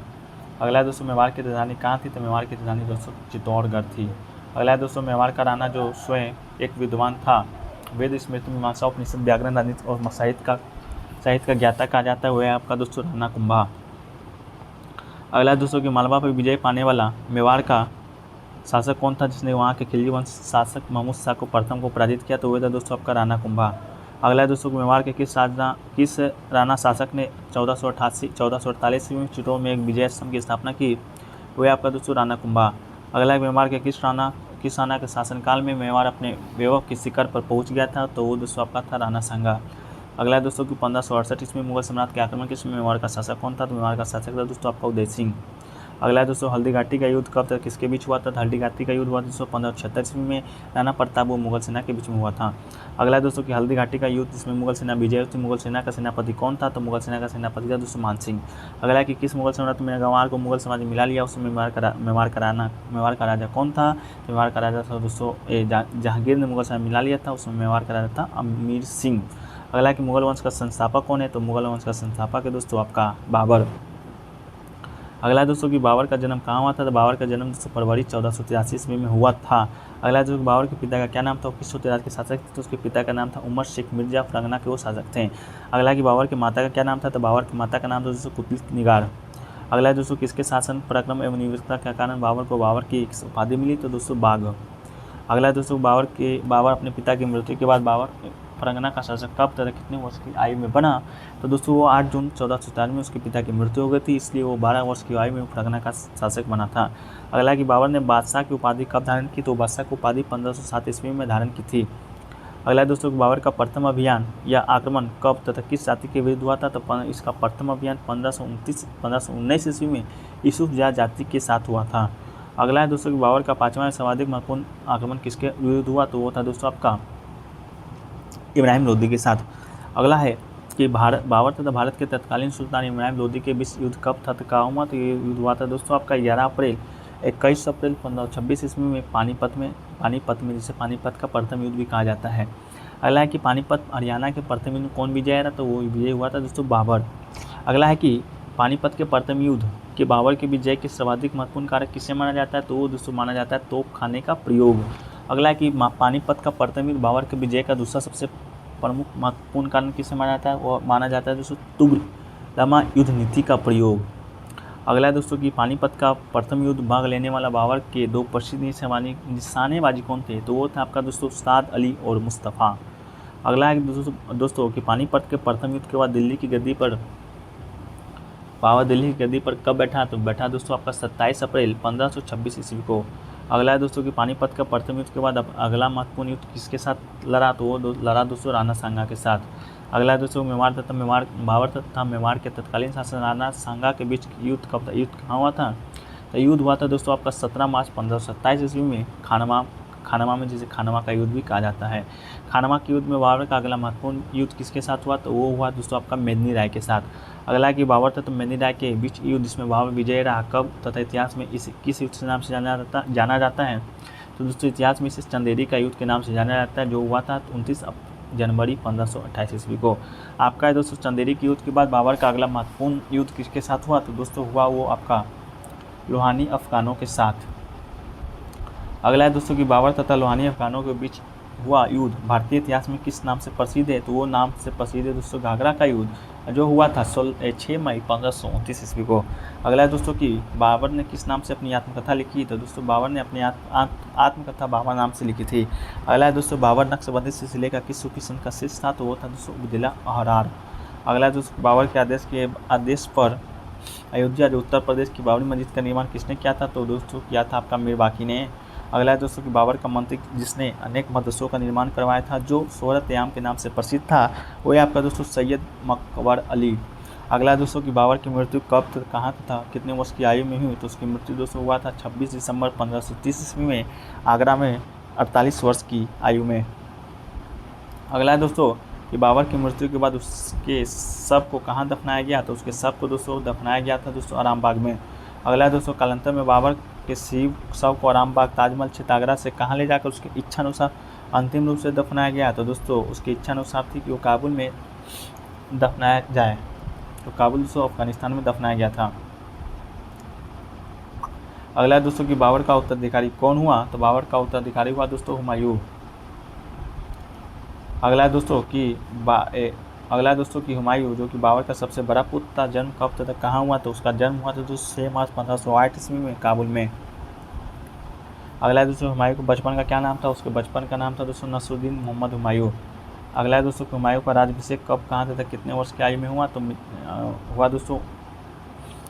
अगला है दोस्तों, मेवाड़ की राजधानी कहाँ थी? तो मेवाड़ की राजधानी दोस्तों चित्तौड़गढ़ थी। अगला है दोस्तों, मेवाड़ का राणा जो स्वयं एक विद्वान था, वेद स्मृति मीमांसा उपनिषद व्याकरण राजनीति और साहित्य का ज्ञाता कहा जाता है, वह है आपका दोस्तों राणा कुंभा। अगला है दोस्तों कि मालवा पर विजय पाने वाला मेवाड़ का शासक कौन था जिसने वहाँ के खिलजी वंश शासक महमूद शाह को प्रथम को पराजित किया? तो वह था दोस्तों आपका राणा कुंभा। अगला है दोस्तों मेवाड़ के किस राणा शासक ने 1448 ईस्वी में चित्तौड़ में एक विजय स्तंभ की स्थापना की? वह आपका दोस्तों राणा कुंभा। अगला है मेवाड़ के किस राणा के शासनकाल में मेवाड़ अपने वैभव की शिखर पर पहुंच गया था? तो वो दोस्तों आपका था राणा सांगा। अगला है दोस्तों कि 1568 ईस्वी में मुगल सम्राट के आक्रमण के समय मेवाड़ का शासक कौन था? तो मेवाड़ का शासक था दोस्तों आपका उदय सिंह। अगला है दोस्तों, हल्दी घाटी का युद्ध कब तक किसके बीच हुआ था? हल्दी घाटी का युद्ध हुआ दोस्तों 1576 ईस्वी में राणा प्रताप व मुगल सेना के बीच में हुआ था। अगला है दोस्तों कि हल्दी घाटी का युद्ध जिसमें मुगल सेना विजय हुई थी, मुगल सेना का सेनापति कौन था? तो मुगल सेना का सेनापति था दोस्तों मान सिंह। अगला है कि किस मुगल सम्राट ने गंवार को मुगल समाज में मिला लिया? उसमें मेवाड़ का राजा कौन था? तो मेवाड़ का राजा था दोस्तों जहांगीर ने मुगल समाज में मिला लिया था, उसमें मेवाड़ का राजा था अमीर सिंह। अगला है कि मुगल वंश का संस्थापक कौन है? तो मुगल वंश का संस्थापक है दोस्तों आपका बाबर। अगला है दोस्तों कि बाबर का जन्म कहाँ हुआ था? तो बाबर का जन्म दोस्तों फरवरी 1483 ईस्वी में हुआ था। अगला है दोस्तों बाबर के पिता का क्या नाम था? 2113 के शासक थे, तो उसके पिता का नाम था उमर शेख मिर्जा फरगना के वो शासक थे। अगला है कि बाबर की माता का क्या नाम था? तो बाबर की माता का नाम था दोस्तों कुतुब निगार। अगला है दोस्तों किसके शासन पराक्रम एवं निर्भीकता के कारण बाबर की एक उपाधि मिली? तो दोस्तों बाघ। अगला है दोस्तों बाबर अपने पिता की मृत्यु के बाद बाबर फरगना का शासक कब तथा कितने वर्ष की आयु में बना? तो दोस्तों वो 8 जून 1497 में उसके पिता की मृत्यु हो गई थी, इसलिए वो 12 वर्ष की आयु में फरगना का शासक बना था। अगला कि बाबर ने बादशाह की उपाधि कब धारण की? तो बादशाह की उपाधि 1507 ईस्वी में धारण की थी। अगला दोस्तों बाबर का प्रथम अभियान या आक्रमण कब तथा किस जाति के विरुद्ध हुआ था? तो इसका प्रथम अभियान 1519 ईस्वी में यूसुफ जा जाति के साथ हुआ था। अगला है दोस्तों कि बाबर का पांचवा सर्वाधिक महत्वपूर्ण आक्रमण किसके विरुद्ध हुआ? तो वो था दोस्तों आपका इब्राहिम लोदी के साथ। अगला है कि बाबर तथा भारत के तत्कालीन सुल्तान इब्राहिम लोदी के बीच युद्ध कब था? कहाँ हुआ? तो ये युद्ध हुआ था दोस्तों आपका 21 अप्रैल 1526 ईस्वी में पानीपत में जिसे पानीपत का प्रथम युद्ध भी कहा जाता है। अगला है कि पानीपत हरियाणा के प्रथम युद्ध कौन विजय रहा? तो वो विजय हुआ था दोस्तों बाबर। अगला है कि पानीपत के प्रथम युद्ध के बाबर के विजय के सर्वाधिक महत्वपूर्ण कारक किसे माना जाता है? तो वो दोस्तों माना जाता है तोप खाने का प्रयोग। अगला है कि पानीपत का प्रथम युद्ध बाबर के विजय का दूसरा सबसे प्रमुख महत्वपूर्ण कारण किसे माना जाता है? वो माना जाता है दोस्तों तुगलमा युद्ध नीति का प्रयोग। अगला है दोस्तों कि पानीपत का प्रथम युद्ध भाग लेने वाला बाबर के दो प्रसिद्ध निशानेबाजी कौन थे, तो वो था आपका दोस्तों उस्ताद अली और मुस्तफ़ा। अगला है दोस्तों कि पानीपत के प्रथम युद्ध के बाद दिल्ली की गद्दी पर कब बैठा, तो बैठा दोस्तों आपका 27 अप्रैल 1526 ईस्वी को। अगला है दोस्तों कि पानीपत का प्रथम युद्ध के बाद अब अगला महत्वपूर्ण युद्ध किसके साथ लड़ा, तो वो लड़ा दोस्तों राणा सांगा के साथ। अगला है दोस्तों बाबर तथा मेवाड़ के तत्कालीन शासक राणा सांगा के बीच युद्ध कब था, युद्ध कहाँ हुआ था, तो युद्ध हुआ था दोस्तों आपका 17 मार्च 1527 ईस्वी में खानवा में, जिसे खानवा का युद्ध भी कहा जाता है। खानवा के युद्ध में बाबर का अगला महत्वपूर्ण युद्ध किसके साथ हुआ, तो वो हुआ दोस्तों आपका मेदिनी राय के साथ। अगला है कि बाबर तथा मेदिनी राय के बीच युद्ध जिसमें बाबर विजय रहा, कब तथा इतिहास में इस किस युद्ध के नाम से जाना जाता है, तो दोस्तों इतिहास में इसे चंदेरी का युद्ध के नाम से जाना जाता है, जो हुआ था 29 जनवरी 1528 ईस्वी को। आपका है दोस्तों चंदेरी के युद्ध के बाद बाबर का अगला महत्वपूर्ण युद्ध किसके साथ हुआ, तो दोस्तों हुआ वो आपका लोहानी अफगानों के साथ। अगला है दोस्तों कि बाबर तथा लोहानी अफगानों के बीच हुआ युद्ध भारतीय इतिहास में किस नाम से प्रसिद्ध है, तो वो नाम से प्रसिद्ध है दोस्तों घाघरा का युद्ध, जो हुआ था 6 मई 1529 ईस्वी को। अगला है दोस्तों कि बाबर ने किस नाम से अपनी आत्मकथा लिखी, तो दोस्तों बाबर ने अपनी आत्मकथा बाबर नाम से लिखी थी। अगला है दोस्तों बाबर नक्शबंदी सिलसिले का किस सूफी संत का शिष्य था, तो वो था दोस्तों उबैदुल्लाह अहरार। अगला है दोस्तों बाबर के आदेश पर अयोध्या जो उत्तर प्रदेश की बाबरी मस्जिद का निर्माण किसने किया था, तो दोस्तों किया था आपका मीर बाकी ने। अगला है दोस्तों कि बाबर का मंत्री जिसने अनेक मदरसों का निर्माण करवाया था, जो शोहरत याम के नाम से प्रसिद्ध था, वो है आपका दोस्तों सैयद मकबर अली। अगला है दोस्तों कि बाबर की मृत्यु कब कहाँ था, कितने वर्ष की आयु में हुई, तो उसकी मृत्यु दोस्तों हुआ था 26 दिसंबर 1530 ईस्वी में आगरा में 48 वर्ष की आयु में। अगला है दोस्तों कि बाबर की मृत्यु के बाद उसके शव को कहाँ दफनाया गया, तो उसके शव को दोस्तों दफनाया गया था दोस्तों आरामबाग में। अगला है दोस्तों कालांतर में बाबर के शव को आरामबाग ताजमहल क्षेत्र आगरा से कहाँ ले जाकर उसकी इच्छा अनुसार अंतिम रूप से दफनाया गया, तो दोस्तों उसकी इच्छा अनुसार थी कि वो काबुल में दफनाया जाए, तो काबुल दोस्तों अफगानिस्तान में दफनाया गया था। अगला है दोस्तों कि बाबर का उत्तराधिकारी कौन हुआ, तो बाबर का उत्तराधिकारी हुआ दोस्तों हुमायूं। अगला है दोस्तों कि हुमायूं जो कि बाबर का सबसे बड़ा पुत्र था, जन्म कब तथा कहाँ हुआ, तो उसका जन्म हुआ था दोस्तों 6 मार्च 1508 ईस्वी में काबुल में। अगला है दोस्तों हुमायूं को बचपन का क्या नाम था, उसके बचपन का नाम था दोस्तों नसरुद्दीन मोहम्मद हुमायूं। अगला है दोस्तों हुमायूं का राज्याभिषेक कब कहाँ तथा कितने वर्ष की आयु में हुआ, तो हुआ दोस्तों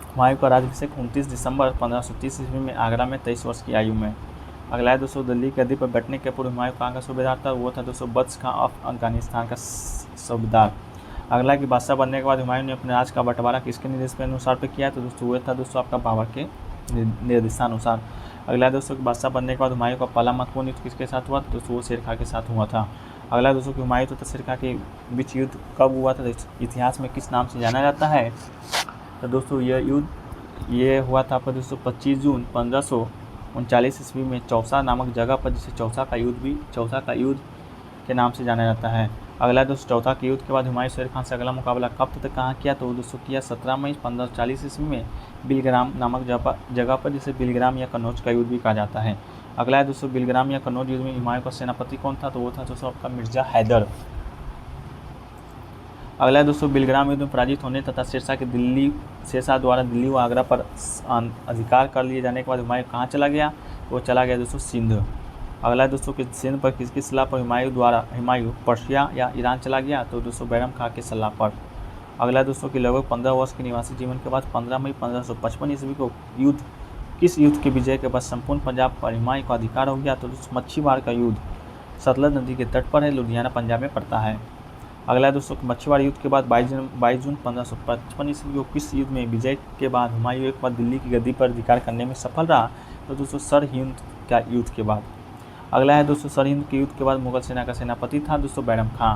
हुमायूं का राज्याभिषेक 29 दिसंबर 1530 ईस्वी में आगरा में 23 वर्ष की आयु में। अगला है दोस्तों दिल्ली की गद्दी पर बैठने के पूर्व हुमायूं कहाँ का सूबेदार था, वो था दोस्तों बख्श खां ऑफ अफगानिस्तान का सूबेदार। अगला कि बादशाह बनने के बाद हुमायूं ने अपने राज का बंटवारा किसके निर्देश के अनुसार पे किया, तो दोस्तों वो था दोस्तों आपका बाबर के निर्देशानुसार। अगला है दोस्तों कि बादशाह बनने के बाद हुमायूं का पहला महत्वपूर्ण युद्ध किसके साथ हुआ, तो दोस्तों वो शेर खां के साथ हुआ था। अगला दोस्तों कि हुमायूं तथा शेर खां के बीच युद्ध कब हुआ था, इतिहास में किस नाम से जाना जाता है, तो दोस्तों यह युद्ध हुआ था आपका दोस्तों 25 जून 1539 ईस्वी में चौसा नामक जगह पर, जिसे चौसा का युद्ध के नाम से जाना जाता है। अगला दोस्तों चौथा के युद्ध के बाद हुमायूं शेर खान से अगला मुकाबला कब तक कहाँ किया, तो दोस्तों किया 17 मई 1540 ईस्वी में बिलग्राम नामक जगह पर, जिसे बिलग्राम या कन्नौज का युद्ध भी कहा जाता है। अगला है दोस्तों बिलग्राम या कन्नौज युद्ध में हुमायूं का सेनापति कौन था, तो वो था दोस्तों आपका मिर्जा हैदर। अगला है दोस्तों बिलग्राम युद्ध में पराजित होने तथा शेरशाह द्वारा दिल्ली व आगरा पर अधिकार कर लिए जाने के बाद हुमायूं कहाँ चला गया, तो वो चला गया दोस्तों सिंध। अगला है दोस्तों कि सिंध पर किसकी सलाह पर हुमायूं पर्शिया या ईरान चला गया, तो दोस्तों बैरम खां की सलाह पर। अगला है दोस्तों कि लगभग 15 वर्ष के निवासी जीवन के बाद 15 मई 1555 ईस्वी को किस युद्ध के विजय के बाद संपूर्ण पंजाब पर हुमायूं का अधिकार हो गया, तो दोस्तों मच्छीवाड़ का युद्ध सतलज नदी के तट पर है, लुधियाना पंजाब में पड़ता है। अगला है दोस्तों मच्छीवाड़ युद्ध के बाद 22 जून 1555 ईस्वी को किस युद्ध में विजय के बाद हुमायूं एक बार दिल्ली की गद्दी पर अधिकार करने में सफल रहा, तो दोस्तों सरहिंद का युद्ध के बाद। अगला है दोस्तों सरहिंद के युद्ध के बाद मुगल सेना का सेनापति था दोस्तों बैरम खां।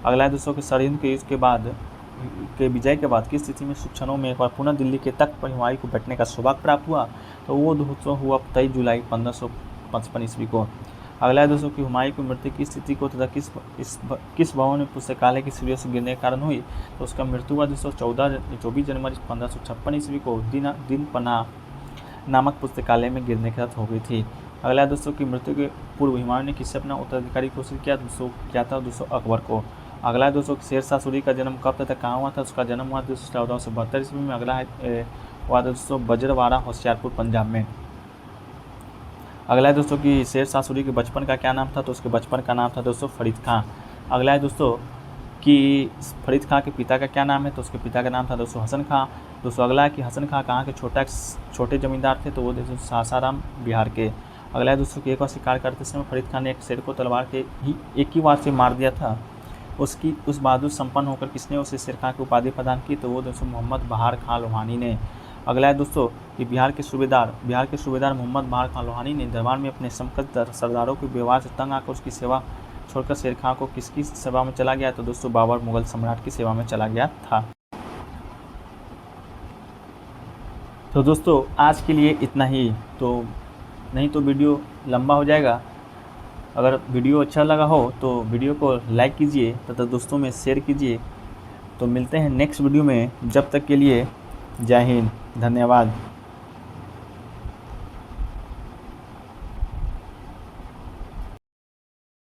अगला है दोस्तों कि सरहिंद के युद्ध के विजय के बाद किस स्थिति में कुछ क्षणों में एक बार पुनः दिल्ली के तख्त पर हुमायूं को बैठने का सौभाग्य प्राप्त हुआ, तो वो दोस्तों हुआ 23 जुलाई 1555 ईस्वी को। अगला है दोस्तों कि हुमायूं की मृत्यु की स्थिति को तथा किस भवन में पुस्तकालय की सीढ़ियों से गिरने के कारण हुई, तो उसका मृत्यु हुआ दोस्तों 24 जनवरी 1556 ईस्वी को दिन पनाह नामक पुस्तकालय में गिरने के साथ हो गई थी। अगला दोस्तों की मृत्यु के पूर्व हुमायूं ने किससे अपना उत्तराधिकारी घोषित किया, था दोस्तों अकबर को। अगला दोस्तों शेरशाह सूरी का जन्म कब तथा कहाँ हुआ था, उसका जन्म हुआ दोस्तों 1472 ईस्वी में। अगला है वो आता है दोस्तों बजरवाड़ा होशियारपुर पंजाब में। अगला है दोस्तों कि शेर शाह सूरी के बचपन का क्या नाम था, तो उसके बचपन का नाम था दोस्तों फरीद खां। अगला है दोस्तों कि फरीद खां के पिता का क्या नाम है, तो उसके पिता का नाम था दोस्तों हसन खां। दोस्तों अगला है कि हसन खां कहाँ के छोटे ज़मींदार थे, तो वो दोस्तों सासाराम बिहार के। अगला है दोस्तों कि एक बार शिकार करते समय फरीद खां ने एक शेर को तलवार के एक ही वार से मार दिया था। उस बहादुर संपन्न होकर किसने उसे शेर खां की उपाधि प्रदान की, तो वो दोस्तों मोहम्मद बहार खां लोहानी ने। अगला है दोस्तों कि बिहार के सूबेदार मोहम्मद बहार खां लोहानी ने दरबार में अपने समकक्ष सरदारों के व्यवहार से तंग आकर उसकी सेवा छोड़कर शेर खां को किसकी सेवा में चला गया, तो दोस्तों बाबर मुगल सम्राट की सेवा में चला गया था। तो दोस्तों आज के लिए इतना ही, तो नहीं तो वीडियो लंबा हो जाएगा। अगर वीडियो अच्छा लगा हो तो वीडियो को लाइक कीजिए तथा दोस्तों में शेयर कीजिए। तो मिलते हैं नेक्स्ट वीडियो में, जब तक के लिए जय हिंद, धन्यवाद।